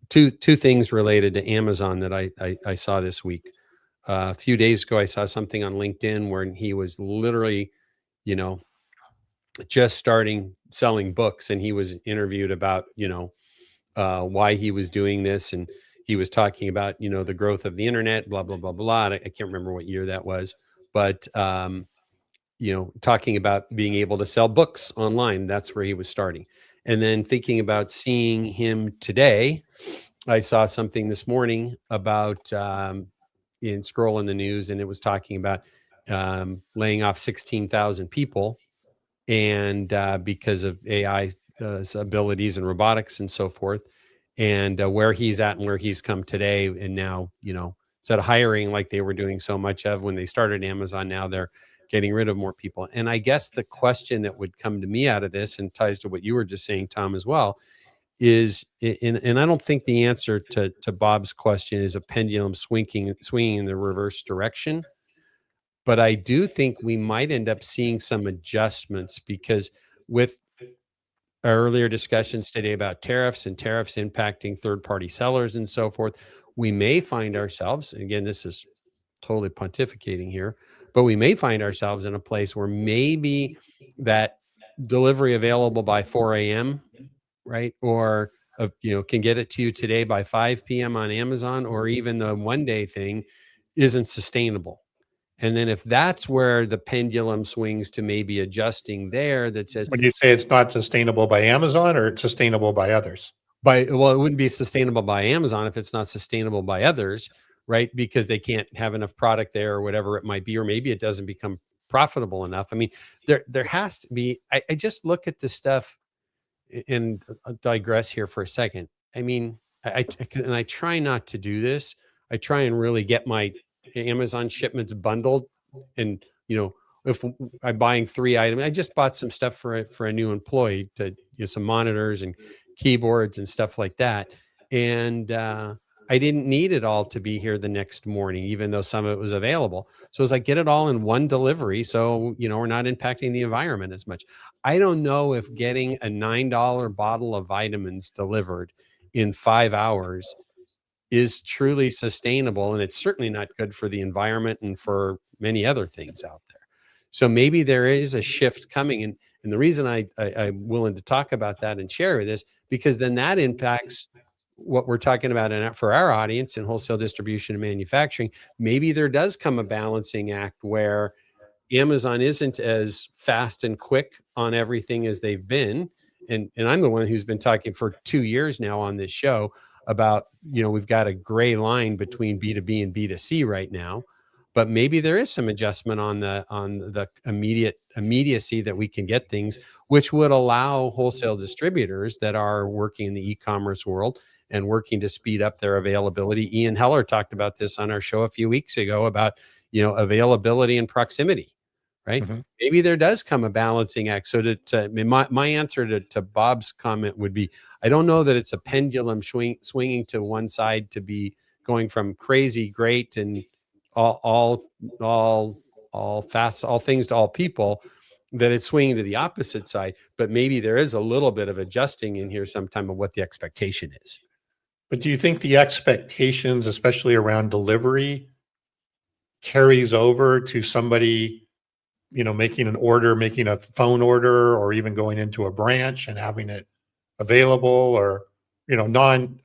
two things related to Amazon that I saw this week. A few days ago, I saw something on LinkedIn where he was literally, just starting selling books, and he was interviewed about why he was doing this, and he was talking about the growth of the internet, blah blah blah blah. I can't remember what year that was, but talking about being able to sell books online. That's where he was starting. And then thinking about seeing him today, I saw something this morning about in scroll in the news, and it was talking about laying off 16,000 people, and because of AI abilities and robotics and so forth, and where he's at and where he's come today. And now, instead of hiring like they were doing so much of when they started Amazon, now they're getting rid of more people. And I guess the question that would come to me out of this, and ties to what you were just saying, Tom, as well, is, and I don't think the answer to Bob's question is a pendulum swinging in the reverse direction. But I do think we might end up seeing some adjustments, because with our earlier discussions today about tariffs and tariffs impacting third-party sellers and so forth, we may find ourselves, again, this is totally pontificating here, but we may find ourselves in a place where maybe that delivery available by 4 a.m., right? Or can get it to you today by 5 p.m. on Amazon, or even the one-day thing isn't sustainable. And then if that's where the pendulum swings to maybe adjusting there, that says, When you say it's not sustainable by Amazon, or it's sustainable by others? it wouldn't be sustainable by Amazon if it's not sustainable by others, right? Because they can't have enough product there, or whatever it might be, or maybe it doesn't become profitable enough. I mean, there has to be, I just look at this stuff, and I'll digress here for a second. I mean, and I try not to do this. I try and really get my Amazon shipments bundled, and if I'm buying 3 items, I just bought some stuff for a new employee, to some monitors and keyboards and stuff like that, and I didn't need it all to be here the next morning, even though some of it was available. So as I get it all in one delivery, so we're not impacting the environment as much. I don't know if getting a $9 bottle of vitamins delivered in 5 hours is truly sustainable, and it's certainly not good for the environment and for many other things out there. So maybe there is a shift coming, and the reason I'm willing to talk about that and share this, because then that impacts what we're talking about for our audience in wholesale distribution and manufacturing. Maybe there does come a balancing act where Amazon isn't as fast and quick on everything as they've been. And I'm the one who's been talking for 2 years now on this show about, we've got a gray line between B2B and B2C right now, but maybe there is some adjustment on the immediacy that we can get things, which would allow wholesale distributors that are working in the e-commerce world and working to speed up their availability. Ian Heller talked about this on our show a few weeks ago about, availability and proximity, right? Mm-hmm. Maybe there does come a balancing act. So my answer to Bob's comment would be, I don't know that it's a pendulum swinging to one side to be going from crazy great and all things to all people, that it's swinging to the opposite side. But maybe there is a little bit of adjusting in here sometime of what the expectation is. But do you think the expectations, especially around delivery, carries over to somebody, making an order, making a phone order, or even going into a branch and having it available, or, non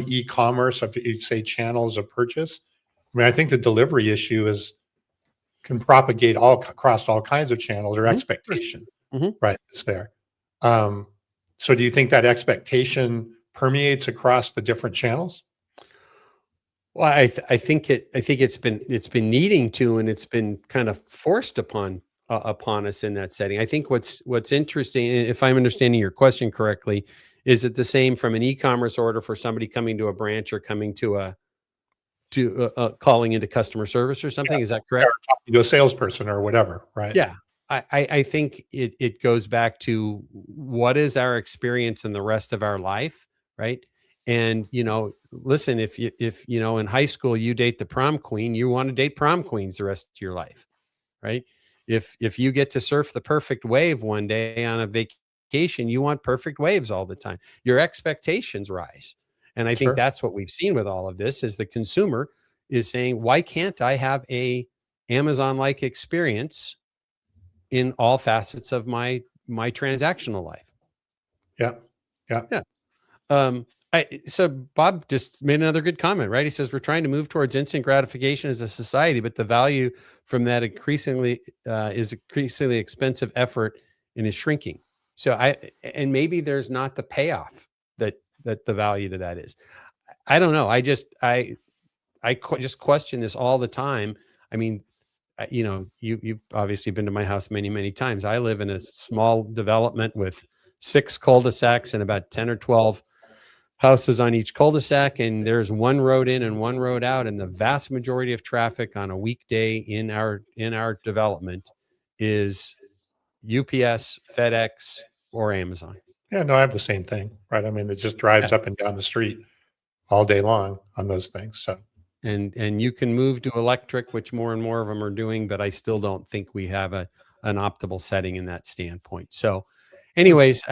e-commerce, if you say channels of purchase? I mean, I think the delivery issue can propagate across all kinds of channels, or expectation, right? It's there. So do you think that expectation permeates across the different channels? Well, I think it's been needing to, and it's been kind of forced upon us in that setting. I think what's interesting, if I'm understanding your question correctly, is it the same from an e-commerce order for somebody coming to a branch, or coming to calling into customer service or something? Is that correct? Or talking to a salesperson or whatever, right? Yeah. I think it goes back to what is our experience in the rest of our life, right? And listen, if in high school you date the prom queen, you want to date prom queens the rest of your life, right? If you get to surf the perfect wave one day on a vacation, you want perfect waves all the time. Your expectations rise. And I think that's what we've seen with all of this, is the consumer is saying, why can't I have a Amazon-like experience in all facets of my transactional life? Yeah. So Bob just made another good comment, right? He says, we're trying to move towards instant gratification as a society, but the value from that is increasingly expensive effort and is shrinking. So and maybe there's not the payoff that the value to that is. I don't know. I just question this all the time. I mean, you've obviously been to my house many, many times. I live in a small development with 6 cul-de-sacs and about 10 or 12 houses on each cul-de-sac, and there's one road in and one road out, and the vast majority of traffic on a weekday in our development is UPS, FedEx, or Amazon. Yeah, no, I have the same thing, right? I mean, it just drives up and down the street all day long on those things. So, and you can move to electric, which more and more of them are doing, but I still don't think we have an optimal setting in that standpoint. So anyways,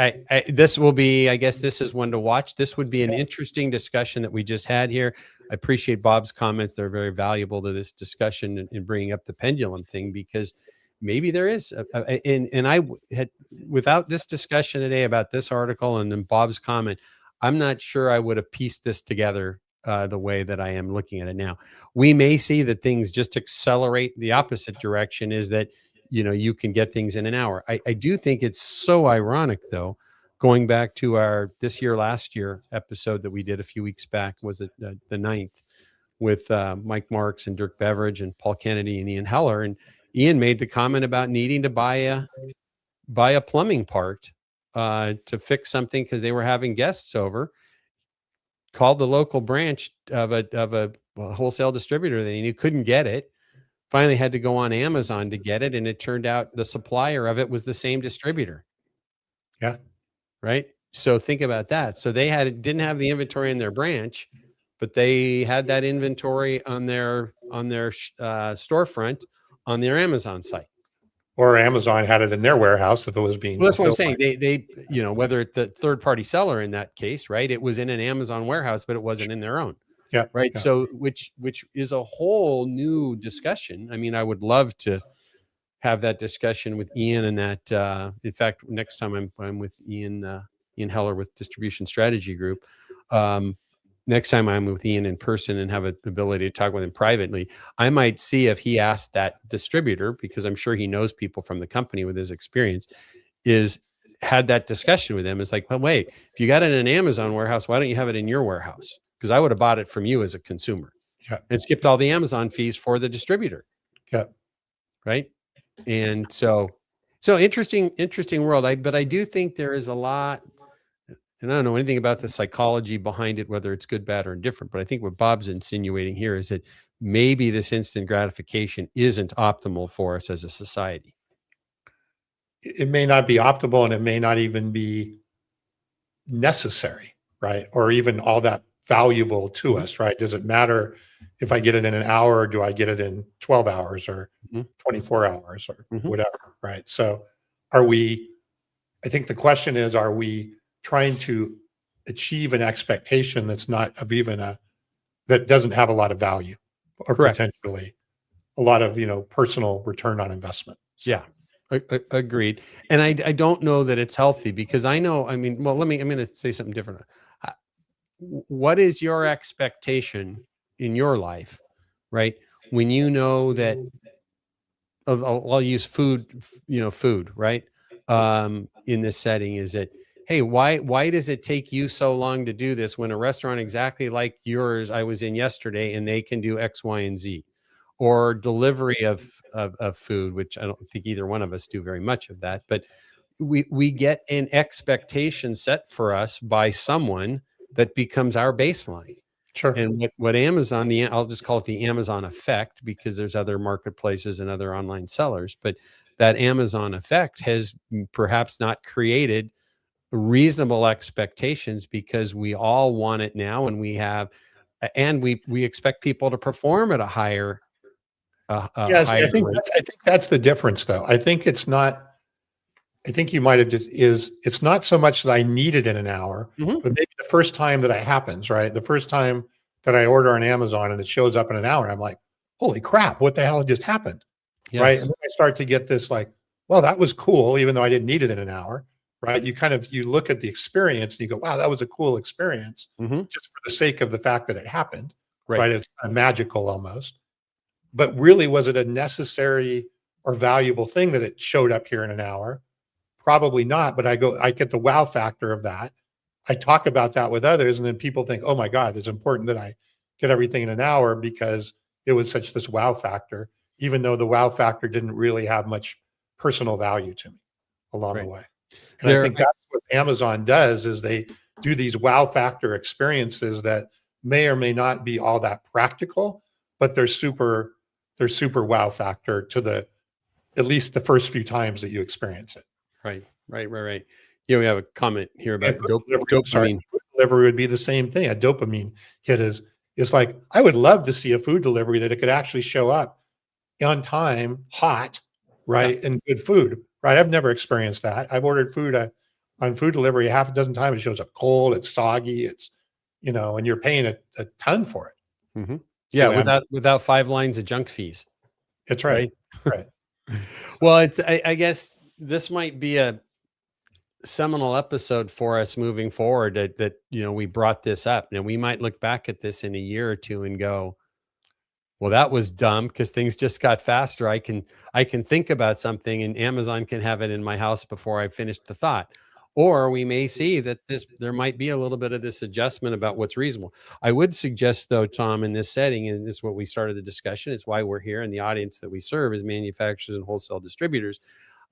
this will be, I guess this is one to watch. This would be an interesting discussion that we just had here. I appreciate Bob's comments. They're very valuable to this discussion and bringing up the pendulum thing, because maybe there is, and I had, without this discussion today about this article and then Bob's comment, I'm not sure I would have pieced this together the way that I am looking at it now. We may see that things just accelerate the opposite direction, is that, you can get things in an hour. I do think it's so ironic, though, going back to our last year episode that we did a few weeks back, was it the 9th, with Mike Marks and Dirk Beveridge and Paul Kennedy and Ian Heller. And Ian made the comment about needing to buy a plumbing part to fix something because they were having guests over. Called the local branch of a wholesale distributor that he knew, couldn't get it. Finally had to go on Amazon to get it, and it turned out the supplier of it was the same distributor. Yeah. Right. So think about that. So they didn't have the inventory in their branch, but they had that inventory on their storefront on their Amazon site. Or Amazon had it in their warehouse if it was being. Well, that's what I'm saying. They whether it's the third party seller in that case, right? It was in an Amazon warehouse, but it wasn't in their own. Yeah. Right. Yeah. So which is a whole new discussion. I mean, I would love to have that discussion with Ian, and that in fact, next time I'm with Ian Heller with Distribution Strategy Group. Next time I'm with Ian in person and have the ability to talk with him privately, I might see if he asked that distributor, because I'm sure he knows people from the company with his experience, had that discussion with him. It's like, well, wait, if you got it in an Amazon warehouse, why don't you have it in your warehouse? Because I would have bought it from you as a consumer. Yeah. And skipped all the Amazon fees for the distributor. Yeah. Right. And so interesting world. But I do think there is a lot. And I don't know anything about the psychology behind it, whether it's good, bad, or indifferent. But I think what Bob's insinuating here is that maybe this instant gratification isn't optimal for us as a society. It may not be optimal, and it may not even be necessary, right? Or even all that valuable to us, right? Does it matter if I get it in an hour, or do I get it in 12 hours or Mhm. 24 hours or Mhm. whatever, right? So I think the question is, are we trying to achieve an expectation that's not of even that doesn't have a lot of value or Correct. potentially a lot of, personal return on investment? So, Yeah. Agreed. And I don't know that it's healthy because I know, I mean, well, I'm going to say something different. Uh, What is your expectation in your life, right? When you know that I'll use food, right? In this setting is that, hey, why does it take you so long to do this when a restaurant exactly like yours I was in yesterday and they can do X, Y, and Z? Or delivery of food, which I don't think either one of us do very much of that, but we get an expectation set for us by someone that becomes our baseline. sure. And what Amazon, I'll just call it the Amazon effect because there's other marketplaces and other online sellers, but that Amazon effect has perhaps not created reasonable expectations because we all want it now, and we expect people to perform at a higher Yes, rate. I think that's the difference, though. I think it's not. I think you might have it's not so much that I need it in an hour, Mhm. but maybe the first time that it happens, right? The first time that I order on Amazon and it shows up in an hour, I'm like, holy crap, what the hell just happened? Right. And Yes. then I start to get this like, well, that was cool, even though I didn't need it in an hour. Right. You look at the experience and you go, wow, that was a cool experience, Mhm. just for the sake of the fact that it happened. Right. Right. It's kind of magical almost. But really, was it a necessary or valuable thing that it showed up here in an hour? Probably not, but I get the wow factor of that. I talk about that with others, and then people think, "Oh my God, it's important that I get everything in an hour because it was such this wow factor," even though the wow factor didn't really have much personal value to me along the Right. way. And I There think that's what Amazon does is they do these wow factor experiences that may or may not be all that practical, but they're super wow factor to the at least the first few times that you experience it. right. Yeah, we have a comment here And about food delivery, sorry, dopamine. food delivery would be the same thing. A dopamine hit is like, I would love to see a food delivery that it could actually show up on time, hot, Yeah. right, and good food, right? I've never experienced that. I've ordered food, on food delivery half a dozen times. It shows up cold, it's soggy, and you're paying a ton for it Mhm. Yeah, through Amazon. without 5 lines of junk fees, It's right. right? Right. Well, I guess this might be a seminal episode for us moving forward that we brought this up. And we might look back at this in a year or two and go, well, that was dumb because things just got faster. I can think about something and Amazon can have it in my house before I finish the thought. Or we may see that there might be a little bit of this adjustment about what's reasonable. I would suggest though, Tom, in this setting, and this is what we started the discussion, it's why we're here, and the audience that we serve is manufacturers and wholesale distributors.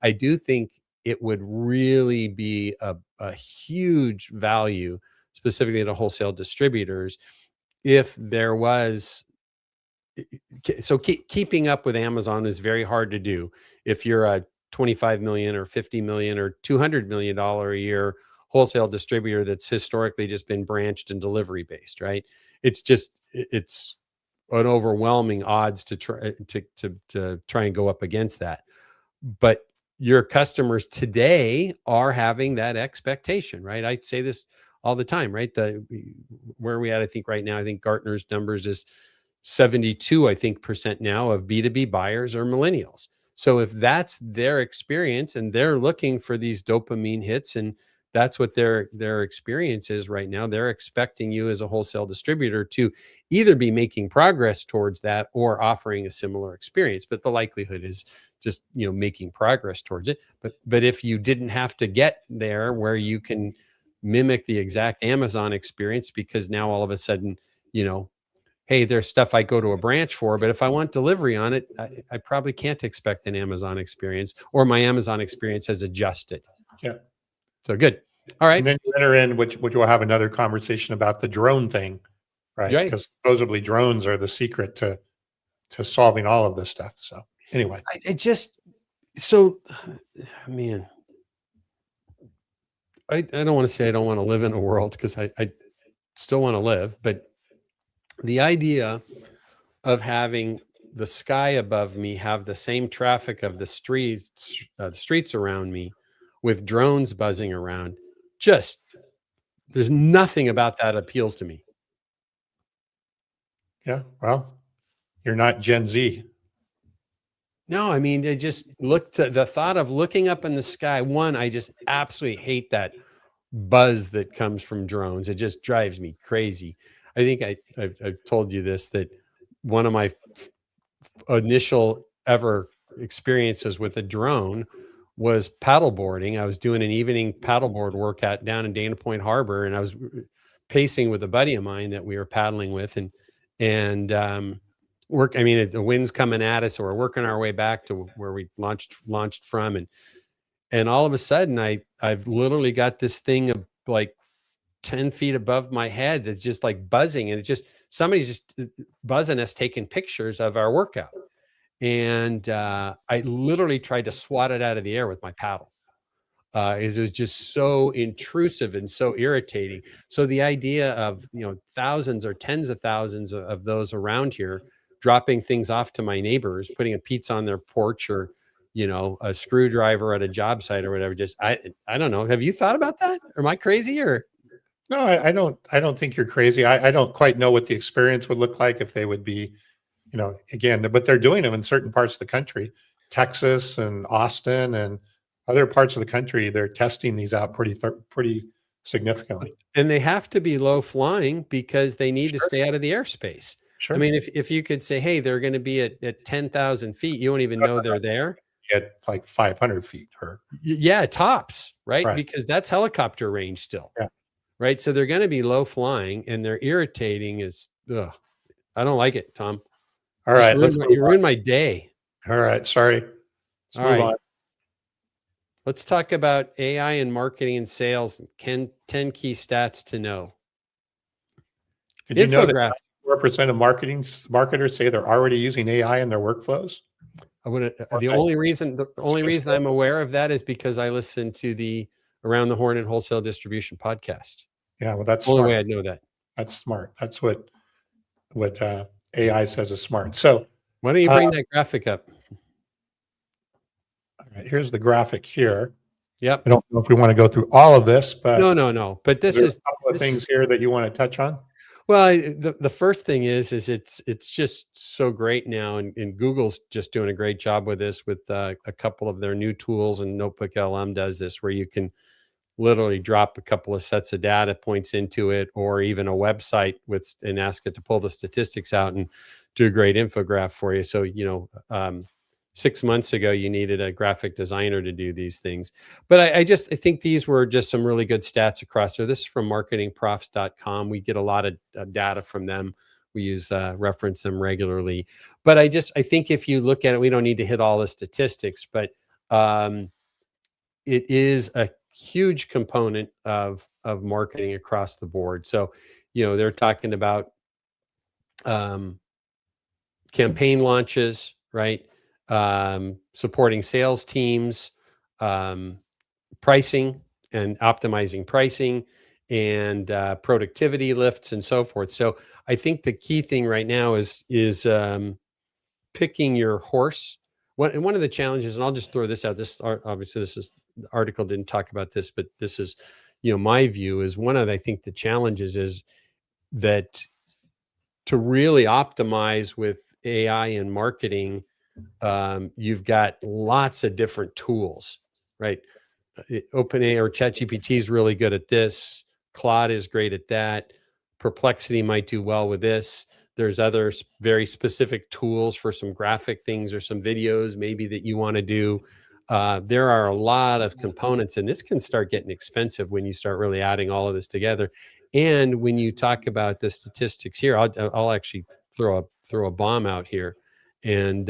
I do think it would really be a huge value, specifically to wholesale distributors, if there was so keeping up with Amazon is very hard to do if you're a 25 million or 50 million or 200 million dollar a year wholesale distributor that's historically just been branched and delivery based, right? It's an overwhelming odds to try and go up against that. But your customers today are having that expectation, right? I say this all the time, right? Where are we at? I think right now, I think Gartner's numbers is 72, I think, percent now of B2B buyers are millennials. So if that's their experience and they're looking for these dopamine hits, and that's what their experience is right now, they're expecting you as a wholesale distributor to either be making progress towards that or offering a similar experience. But the likelihood is just making progress towards it. But if you didn't have to get there where you can mimic the exact Amazon experience, because now all of a sudden, you know, hey, there's stuff I go to a branch for, but if I want delivery on it, I probably can't expect an Amazon experience, or my Amazon experience has adjusted. Yeah. So good. All right. And then you enter in, which we'll have another conversation about the drone thing, right? Right. Because supposedly drones are the secret to solving all of this stuff. So anyway, I just, so, man, I don't want to say I don't want to live in a world because I still want to live, but the idea of having the sky above me have the same traffic of the streets around me with drones buzzing around, just there's nothing about that appeals to me. Yeah. Well, you're not Gen Z. No, I mean, they just look to the thought of looking up in the sky. One, I just absolutely hate that buzz that comes from drones. It just drives me crazy. I think I've told you this, that one of my initial ever experiences with a drone was paddleboarding. I was doing an evening paddleboard workout down in Dana Point Harbor, and I was pacing with a buddy of mine that we were paddling with, and I mean, the wind's coming at us, so we're working our way back to where we launched from, and all of a sudden, I've literally got this thing of like 10 feet above my head that's just like buzzing, and it's just somebody's just buzzing us, taking pictures of our workout. And I literally tried to swat it out of the air with my paddle. It was just so intrusive and so irritating. So the idea of, thousands or tens of thousands of those around here dropping things off to my neighbors, putting a pizza on their porch, or a screwdriver at a job site or whatever. Just I don't know. Have you thought about that? Am I crazy? Or No, I don't think you're crazy. I don't quite know what the experience would look like if they would be, again, but they're doing them in certain parts of the country, Texas and Austin and other parts of the country. They're testing these out pretty significantly. And they have to be low flying because they need to Sure. stay out of the airspace. Sure. I mean, if you could say, hey, they're going to be at 10,000 feet, you won't even know they're there. At like 500 feet or Yeah, tops, right? Right. Because that's helicopter range still. Yeah. Right. So they're going to be low flying, and they're irritating as, I don't like it, Tom. All right, You ruined my day. All right, sorry. Let's All move right. on. Let's talk about AI in marketing and sales. 10 key stats to know. Did you know that Infographics. 4% of marketers say they're already using AI in their workflows? The only reason I'm aware of that is because I listen to the Around the Horn and Wholesale Distribution podcast. Yeah, well, that's The only smart. way I'd know that. That's smart. That's what AI says is smart. So why don't you bring that graphic up? All right, here's the graphic here. Yep. I don't know if we want to go through all of this, but no. But this is a couple of things here that you want to touch on. Well, the first thing is it's just so great now, and Google's just doing a great job with this, with a couple of their new tools, and Notebook LM does this, where you can literally drop a couple of sets of data points into it, or even a website and ask it to pull the statistics out and do a great infograph for you. So 6 months ago, you needed a graphic designer to do these things. But I think these were just some really good stats across there. This is from marketingprofs.com. We get a lot of data from them. We reference them regularly. But I think if you look at it, we don't need to hit all the statistics, but it is a huge component of marketing across the board. So, they're talking about campaign launches, right? Supporting sales teams, pricing and optimizing pricing, and productivity lifts and so forth. So I think the key thing right now is picking your horse. One of the challenges, and I'll just throw this out. The article didn't talk about this, but this is, my view is I think the challenges is that to really optimize with AI in marketing, you've got lots of different tools, right? OpenAI or ChatGPT is really good at this. Claude is great at that. Perplexity might do well with this. There's other very specific tools for some graphic things or some videos maybe that you want to do. There are a lot of components, and this can start getting expensive when you start really adding all of this together. And when you talk about the statistics here, I'll actually throw a bomb out here. And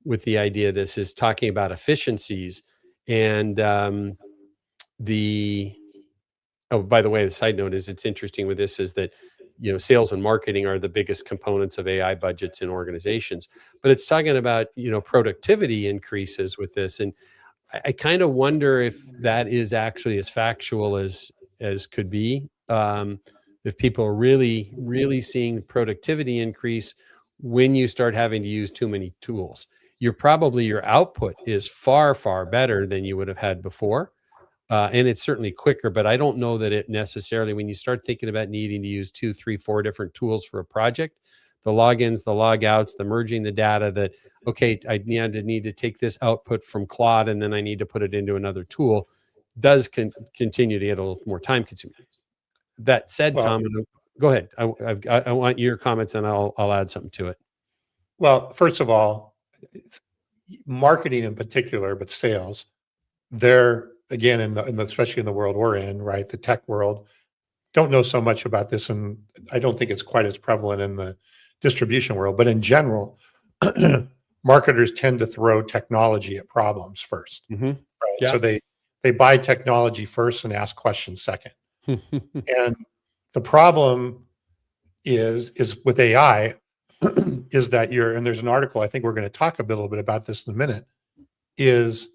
with the idea, this is talking about efficiencies. And by the way, the side note is, it's interesting with this is that, sales and marketing are the biggest components of AI budgets in organizations, but it's talking about, productivity increases with this. And I kind of wonder if that is actually as factual as could be. If people are really, really seeing productivity increase, when you start having to use too many tools. Your output is far, far better than you would have had before. And it's certainly quicker, but I don't know that it necessarily, when you start thinking about needing to use 2, 3, 4 different tools for a project, the logins, the logouts, the merging the data, that, okay, I need to take this output from Claude and then I need to put it into another tool, does continue to get a little more time consuming. That said, Well, Tom, go ahead. I want your comments and I'll add something to it. well, first of all, it's marketing in particular, but sales, they're again especially in the world we're in, right? The tech world, don't know so much about this, and I don't think it's quite as prevalent in the distribution world. But in general, marketers tend to throw technology at problems first, right? Yeah. So they buy technology first and ask questions second. And the problem is with AI is that and there's an article, I think we're going to talk a little bit about this in a minute, is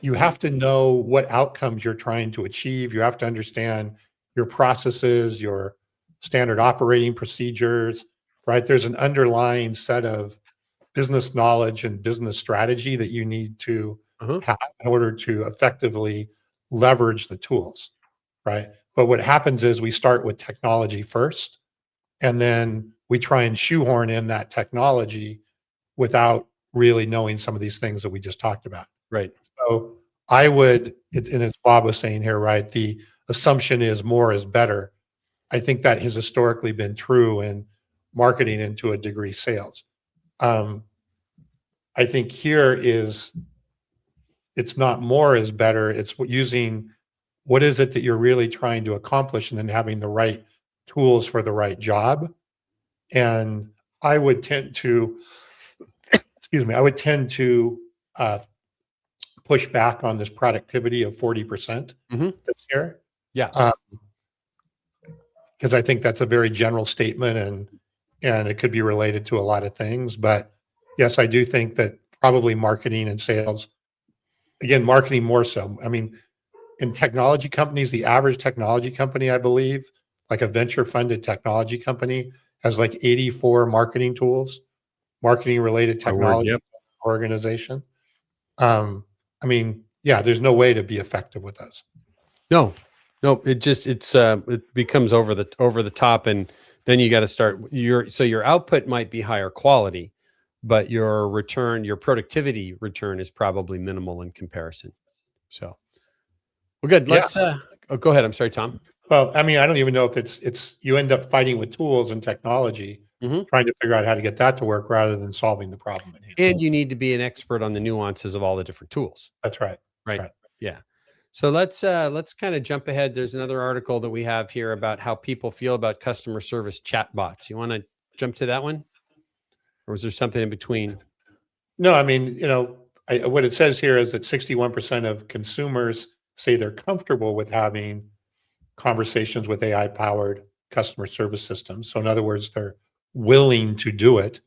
you have to know what outcomes you're trying to achieve. You have to understand your processes, your standard operating procedures, right? There's an underlying set of business knowledge and business strategy that you need to have in order to effectively leverage the tools, right? But what happens is we start with technology first, and then we try and shoehorn in that technology without really knowing some of these things that we just talked about. Right. So I would, and as Bob was saying here, right, the assumption is more is better. I think that has historically been true in marketing and to a degree sales. I think here it's not more is better. It's using what is it that you're really trying to accomplish and then having the right tools for the right job. And I would tend to, push back on this productivity of 40% this year. Yeah. Because I think that's a very general statement and it could be related to a lot of things. But yes, I do think that probably marketing and sales, again, marketing more so. I mean, in technology companies, the average technology company, I believe, like a venture funded technology company, has like 84 marketing tools, marketing related technology organization. I mean, yeah, there's no way to be effective with those. No, it becomes over the top, and then you got to start your output might be higher quality, but your productivity return is probably minimal in comparison. So, well, good. Let's go ahead. I'm sorry, Tom. Well, I mean, I don't even know if it's you end up fighting with tools and technology, trying to figure out how to get that to work rather than solving the problem at hand. And you need to be an expert on the nuances of all the different tools. That's right. Right. Yeah. So let's kind of jump ahead. There's another article that we have here about how people feel about customer service chatbots. You want to jump to that one? Or was there something in between? No, I mean, what it says here is that 61% of consumers say they're comfortable with having conversations with AI-powered customer service systems. So in other words, they're willing to do it.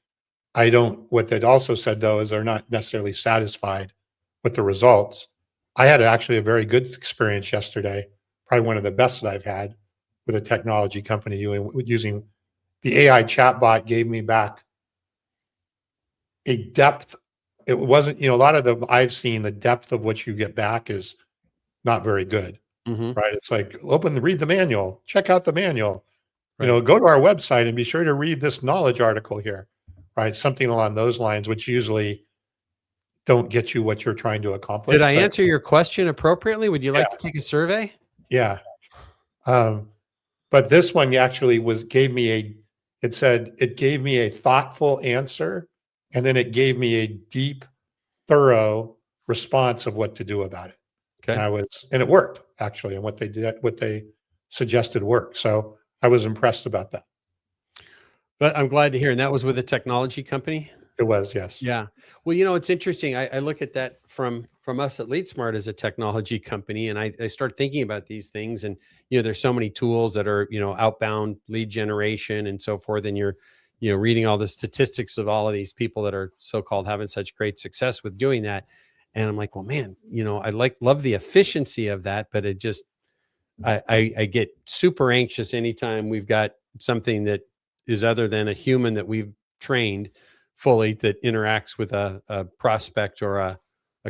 What they'd also said, though, is they're not necessarily satisfied with the results. I had actually a very good experience yesterday, probably one of the best that I've had with a technology company using the AI chatbot. Gave me back a depth. It wasn't, a lot of I've seen the depth of what you get back is not very good, right? It's like, read the manual, check out the manual, go to our website and be sure to read this knowledge article here, right? Something along those lines, which usually don't get you what you're trying to accomplish. Did I answer your question appropriately? Would you like to take a survey? Yeah. But this one actually gave me a thoughtful answer, and then it gave me a deep, thorough response of what to do about it. Okay. And it worked actually. And what they suggested worked. So I was impressed about that. But I'm glad to hear. And that was with a technology company? It was, yes. Yeah. Well, it's interesting. I look at that from us at LeadSmart as a technology company, and I start thinking about these things. And, there's so many tools that are, outbound lead generation and so forth. And you're, reading all the statistics of all of these people that are so-called having such great success with doing that. And I'm like, well, man, I love the efficiency of that, but it just, I get super anxious anytime we've got something that is other than a human that we've trained fully that interacts with a prospect or a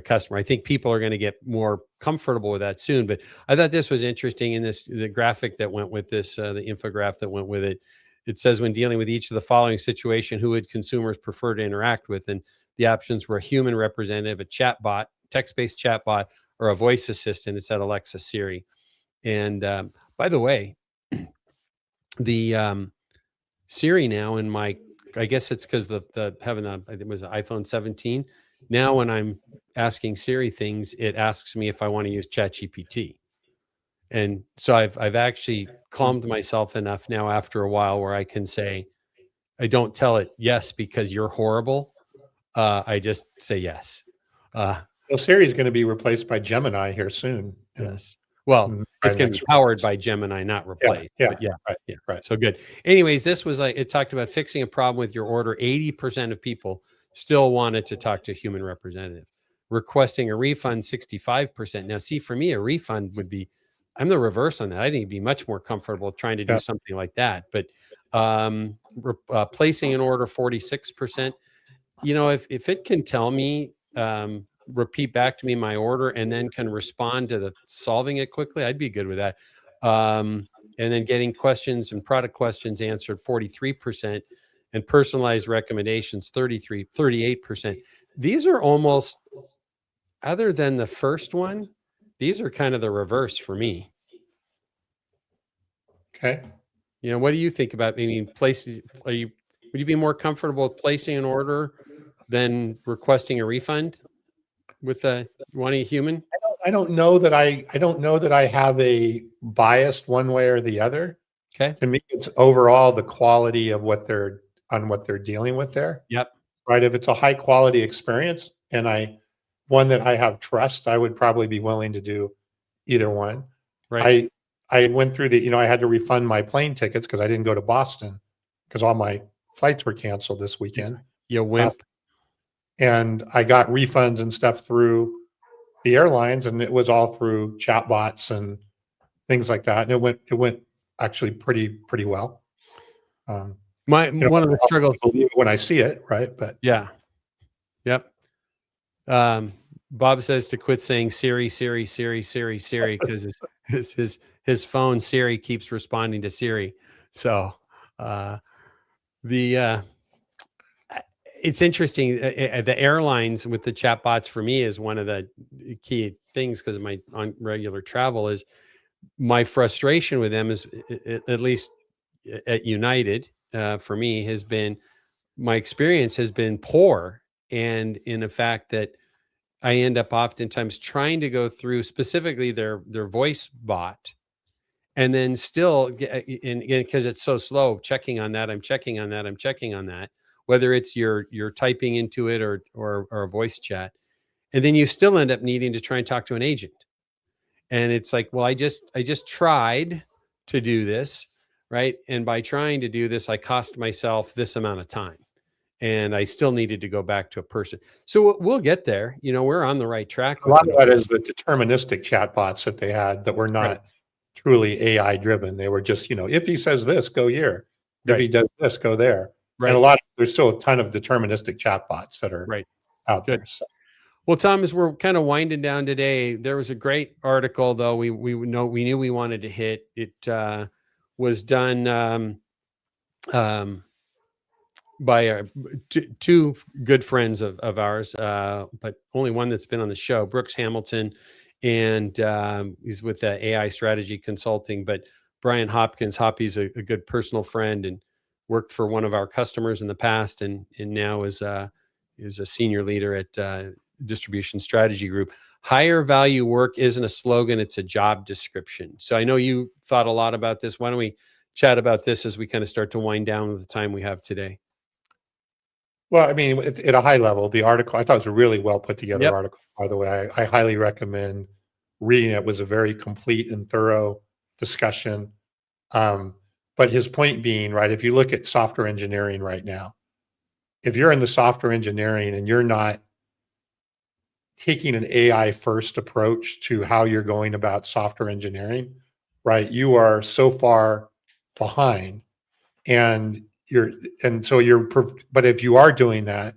customer. I think people are going to get more comfortable with that soon. But I thought this was interesting in the graphic that went with this, the infographic that went with it. It says when dealing with each of the following situation, who would consumers prefer to interact with? And the options were a human representative, a chatbot, text-based chatbot, or a voice assistant. It said Alexa, Siri. And by the way, the Siri now in my, I guess it's because the having I think it was an iPhone 17. Now when I'm asking Siri things, it asks me if I want to use ChatGPT. And so I've actually calmed myself enough now after a while where I can say, I don't tell it yes because you're horrible. I just say yes. Well, Siri is going to be replaced by Gemini here soon. Yes. Well, by it's going to next be powered release. by Gemini, not replaced. Yeah, But yeah, right, yeah. right. So good. Anyways, this was like, it talked about fixing a problem with your order. 80% of people still wanted to talk to a human representative. Requesting a refund, 65%. Now, see, for me, a refund would be, I'm the reverse on that. I think it'd be much more comfortable trying to do Yeah. something like that. But placing an order, 46%. You know, if it can tell me, repeat back to me my order and then can respond to the solving it quickly, I'd be good with that. And then getting questions and product questions answered, 43%, and personalized recommendations, 38%. These are almost, other than the first one, these are kind of the reverse for me. Okay. You know, what do you think about, I mean, places, would you be more comfortable with placing an order than requesting a refund with wanting a human? I don't know that I have a biased one way or the other. Okay. To me, it's overall the quality of what they're dealing with there. Yep. Right. If it's a high quality experience and one that I have trust, I would probably be willing to do either one. Right. I went through I had to refund my plane tickets because I didn't go to Boston because all my flights were canceled this weekend. You wimp. And I got refunds and stuff through the airlines, and it was all through chatbots and things like that. And it went actually pretty well. One of the struggles, believe it when I see it, right? But yeah. Yep. Bob says to quit saying Siri, Siri, Siri, Siri, Siri, because his phone Siri keeps responding to Siri. So it's interesting. The airlines with the chatbots for me is one of the key things because of my on regular travel. Is my frustration with them is, at least at United, for me, has been, my experience has been poor, and in the fact that I end up oftentimes trying to go through specifically their voice bot, and then still because it's so slow, checking on that, I'm checking on that, I'm checking on that, whether it's you're typing into it or a voice chat, and then you still end up needing to try and talk to an agent. And it's like, well, I just tried to do this, right? And by trying to do this, I cost myself this amount of time, and I still needed to go back to a person. So we'll get there. You know, we're on the right track. a lot of that is the deterministic chatbots that they had that were not truly AI driven. They were just, if he says this, go here. If he does this, go there. Right. And there's still a ton of deterministic chatbots that are out there. So. Well, Tom, as we're kind of winding down today, there was a great article, though we knew we wanted to hit. It was done by two good friends of ours, but only one that's been on the show, Brooks Hamilton, and he's with AI Strategy Consulting. But Brian Hopkins, Hoppy's a good personal friend and worked for one of our customers in the past, and now is a senior leader at Distribution Strategy Group. Higher value work isn't a slogan, it's a job description. So I know you thought a lot about this. Why don't we chat about this as we kind of start to wind down with the time we have today? Well, I mean, at a high level, the article, I thought it was a really well put together article, by the way. I highly recommend reading it. It was a very complete and thorough discussion. But his point being, right, if you look at software engineering right now, if you're in the software engineering and you're not taking an AI first approach to how you're going about software engineering, right, you are so far behind. And but if you are doing that,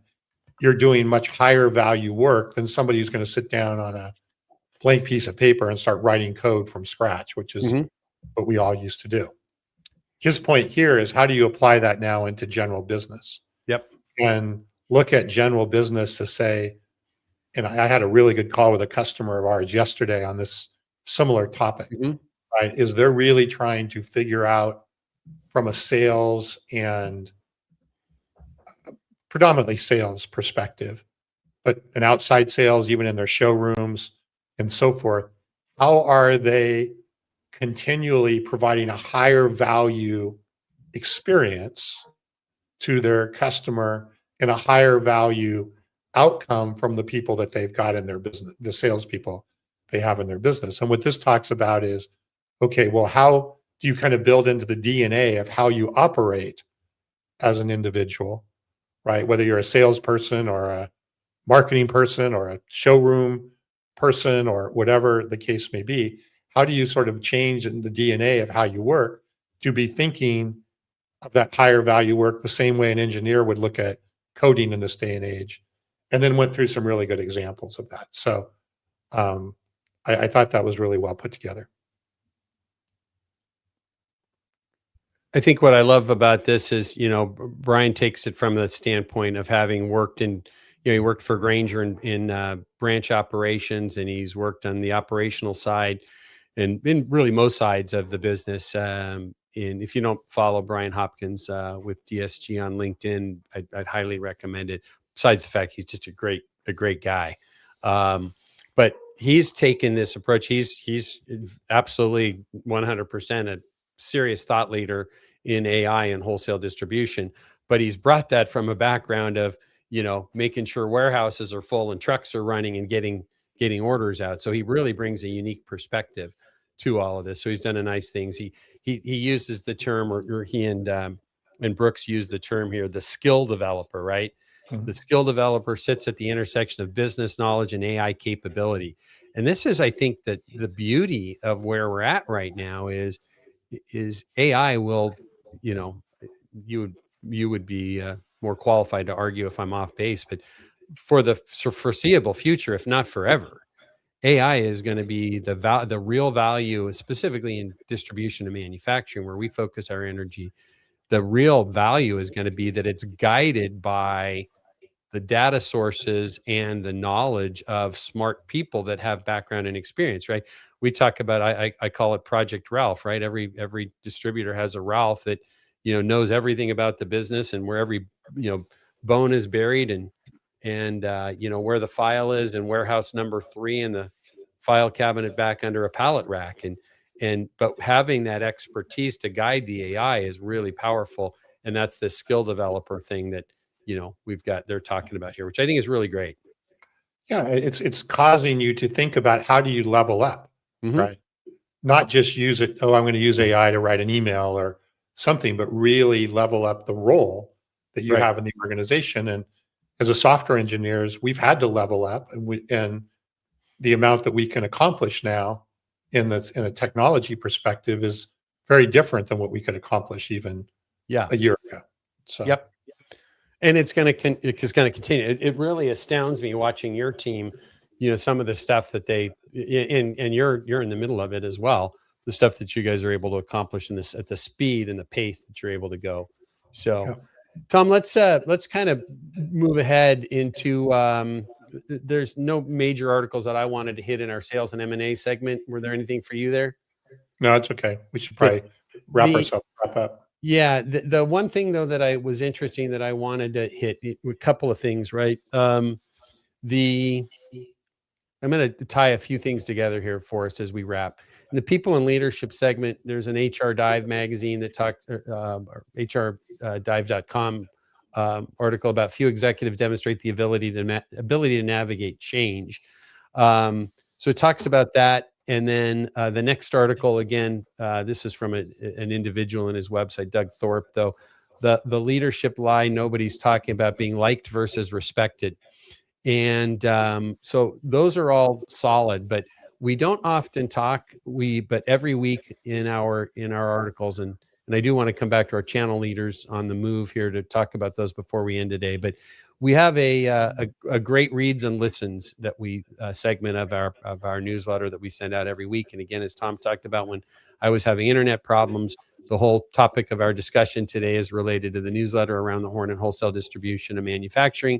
you're doing much higher value work than somebody who's going to sit down on a blank piece of paper and start writing code from scratch, which is what we all used to do. His point here is, how do you apply that now into general business? Yep. And look at general business to say, and I had a really good call with a customer of ours yesterday on this similar topic, right? Is they're really trying to figure out from a sales and predominantly sales perspective, but an outside sales, even in their showrooms and so forth, how are they continually providing a higher value experience to their customer and a higher value outcome from the people that they've got in their business, the salespeople they have in their business. And what this talks about is, okay, well, how do you kind of build into the DNA of how you operate as an individual, right? Whether you're a salesperson or a marketing person or a showroom person or whatever the case may be, how do you sort of change in the DNA of how you work to be thinking of that higher value work the same way an engineer would look at coding in this day and age? And then went through some really good examples of that. So I thought that was really well put together. I think what I love about this is, Brian takes it from the standpoint of having worked in, he worked for Grainger in branch operations, and he's worked on the operational side and in really most sides of the business. And if you don't follow Brian Hopkins with DSG on LinkedIn, I'd highly recommend it. Besides the fact he's just a great guy. But he's taken this approach. He's absolutely 100% a serious thought leader in AI and wholesale distribution, but he's brought that from a background of, making sure warehouses are full and trucks are running and getting orders out. So he really brings a unique perspective to all of this. So he's done a nice things. He uses the term, or he and Brooks used the term here, the skill developer, right? The skill developer sits at the intersection of business knowledge and AI capability. And this is, I think, that the beauty of where we're at right now is AI will, you would be more qualified to argue if I'm off base, but for the foreseeable future, if not forever, AI is going to be the real value, specifically in distribution and manufacturing, where we focus our energy. The real value is going to be that it's guided by the data sources and the knowledge of smart people that have background and experience, right? We talk about, I call it Project Ralph, right? Every distributor has a Ralph that, knows everything about the business and where every, bone is buried and where the file is and warehouse number 3 and the file cabinet back under a pallet rack. But having that expertise to guide the AI is really powerful. And that's the skill developer thing that, they're talking about here, which I think is really great. Yeah, it's causing you to think about, how do you level up, right? Not just use it, I'm going to use AI to write an email or something, but really level up the role that you have in the organization. And as a software engineers, we've had to level up, and the amount that we can accomplish now in a technology perspective is very different than what we could accomplish even a year ago. So yep. And it's going to continue. It really astounds me watching your team, some of the stuff that they, and you're in the middle of it as well, the stuff that you guys are able to accomplish in this at the speed and the pace that you're able to go. So Tom, let's kind of move ahead into, there's no major articles that I wanted to hit in our sales and M&A segment. Were there anything for you there? No, it's okay. We should probably wrap up. Yeah. The one thing though, that I was interesting that I wanted to hit, a couple of things, right? I'm going to tie a few things together here for us as we wrap. In the people and leadership segment, there's an HR Dive magazine that talks, HRDive.com article about few executives demonstrate the ability to navigate change. So it talks about that. And then the next article, again, this is from an individual in his website, Doug Thorpe, though, the leadership lie nobody's talking about, being liked versus respected. And so those are all solid, but we don't often talk, but every week in our articles, and And I do want to come back to our channel leaders on the move here to talk about those before we end today. But we have a great reads and listens that we segment of our newsletter that we send out every week. And again, as Tom talked about, when I was having internet problems, the whole topic of our discussion today is related to the newsletter around the Horn and Wholesale distribution and manufacturing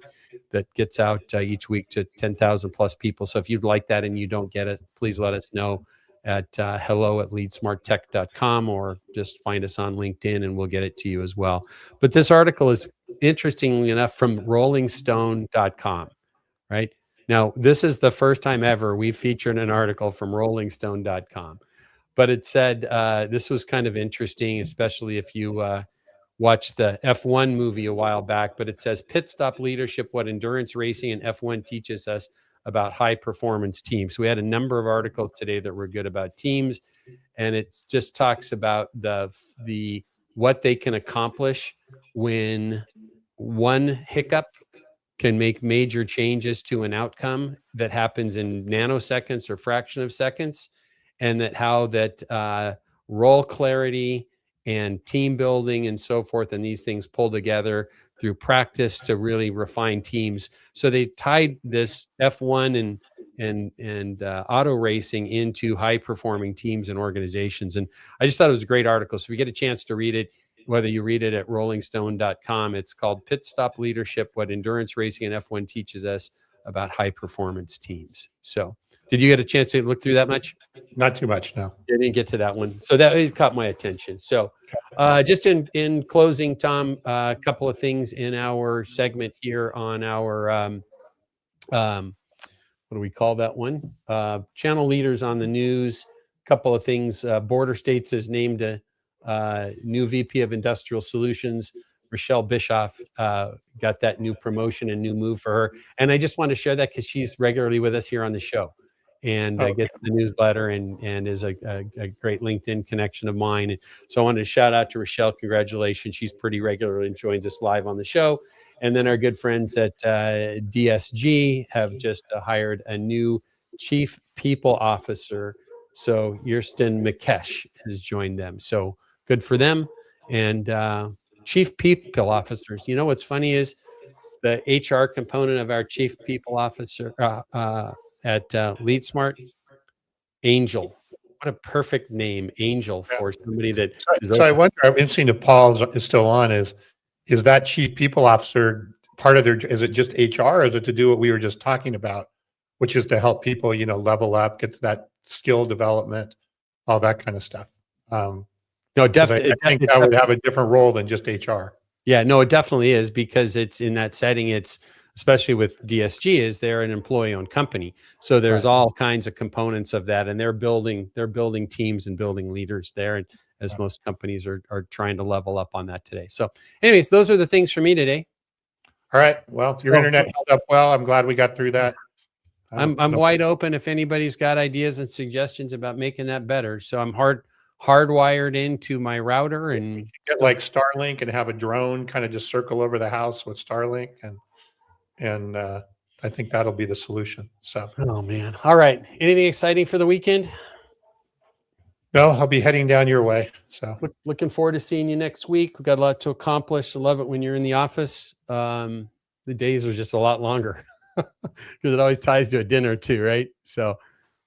that gets out each week to 10,000 plus people. So if you'd like that and you don't get it, please let us know at hello@leadsmarttech.com, or just find us on LinkedIn and we'll get it to you as well. But this article is, interestingly enough, from rollingstone.com, right? Now, this is the first time ever we've featured an article from rollingstone.com. But it said, this was kind of interesting, especially if you watched the F1 movie a while back, but it says, pit stop leadership, what endurance racing and F1 teaches us about high performance teams. So we had a number of articles today that were good about teams, and it just talks about the what they can accomplish when one hiccup can make major changes to an outcome that happens in nanoseconds or fraction of seconds, and that how that role clarity and team building and so forth, and these things pull together through practice to really refine teams. So they tied this F1 and auto racing into high performing teams and organizations. And I just thought it was a great article. So if you get a chance to read it, whether you read it at rollingstone.com, it's called Pit Stop Leadership, What Endurance Racing and F1 Teaches Us About High Performance Teams. So did you get a chance to look through that much? Not too much, no. I didn't get to that one. So that it caught my attention. So just in closing, Tom, a couple of things in our segment here on our, what do we call that one? Channel leaders on the news. A couple of things. Border States has named a new VP of Industrial Solutions. Rochelle Bischoff got that new promotion and new move for her. And I just want to share that because she's regularly with us here on the show, and gets the newsletter and is a great LinkedIn connection of mine. And so I wanted to shout out to Rochelle. Congratulations. She's pretty regular and joins us live on the show. And then our good friends at DSG have just hired a new Chief People Officer. So Kirsten McKesh has joined them. So good for them. And Chief People Officers. You know what's funny is the HR component of our Chief People Officer at LeadSmart, Angel. What a perfect name, Angel, for somebody that is. So I wonder, I'm interested if Paul is still on, is that Chief People Officer part of their, is it just HR, or is it to do what we were just talking about, which is to help people, level up, get to that skill development, all that kind of stuff? No, definitely. I think that would have a different role than just HR. Yeah, no, it definitely is, because it's in that setting. It's especially with DSG, is they're an employee-owned company, so there's all kinds of components of that, and they're building teams and building leaders there, and as most companies are trying to level up on that today. So, anyways, those are the things for me today. All right. Well, your internet held up well. I'm glad we got through that. I'm wide open if anybody's got ideas and suggestions about making that better. So I'm hardwired into my router, and get like Starlink and have a drone kind of just circle over the house with Starlink, and I think that'll be the solution. So, oh man. All right. Anything exciting for the weekend? No, I'll be heading down your way. So looking forward to seeing you next week. We've got a lot to accomplish. I love it when you're in the office. The days are just a lot longer because it always ties to a dinner too, right? So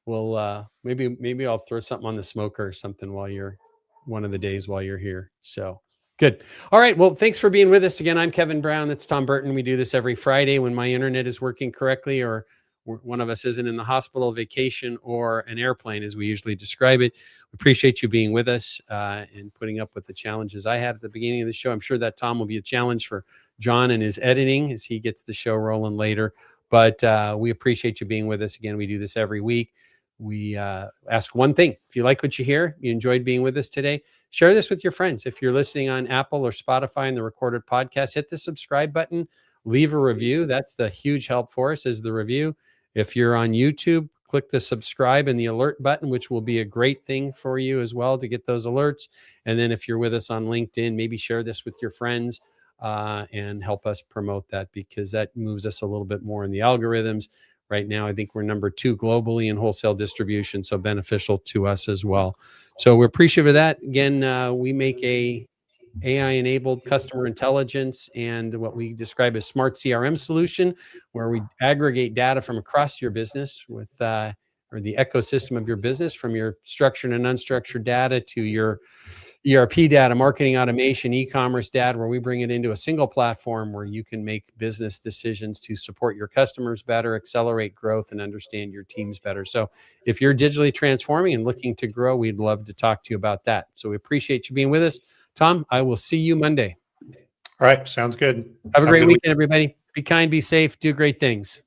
we'll maybe I'll throw something on the smoker or something while you're one of the days while you're here. So good. All right. Well, thanks for being with us again. I'm Kevin Brown. That's Tom Burton. We do this every Friday when my internet is working correctly, or one of us isn't in the hospital, vacation, or an airplane, as we usually describe it. We appreciate you being with us and putting up with the challenges I had at the beginning of the show. I'm sure that Tom will be a challenge for John and his editing as he gets the show rolling later. But we appreciate you being with us again. We do this every week. We ask one thing. If you like what you hear, you enjoyed being with us today, share this with your friends. If you're listening on Apple or Spotify in the recorded podcast, hit the subscribe button, leave a review. That's the huge help for us, is the review. If you're on YouTube, click the subscribe and the alert button, which will be a great thing for you as well to get those alerts. And then if you're with us on LinkedIn, maybe share this with your friends and help us promote that, because that moves us a little bit more in the algorithms. Right now, I think we're number 2 globally in wholesale distribution, so beneficial to us as well. So we're appreciative of that. Again, we make a AI-enabled customer intelligence and what we describe as smart CRM solution, where we aggregate data from across your business with or the ecosystem of your business, from your structured and unstructured data to your ERP data, marketing automation, e-commerce data, where we bring it into a single platform where you can make business decisions to support your customers better, accelerate growth, and understand your teams better. So if you're digitally transforming and looking to grow, we'd love to talk to you about that. So we appreciate you being with us. Tom, I will see you Monday. All right. Sounds good. Have a great good weekend, everybody. Be kind, be safe, do great things.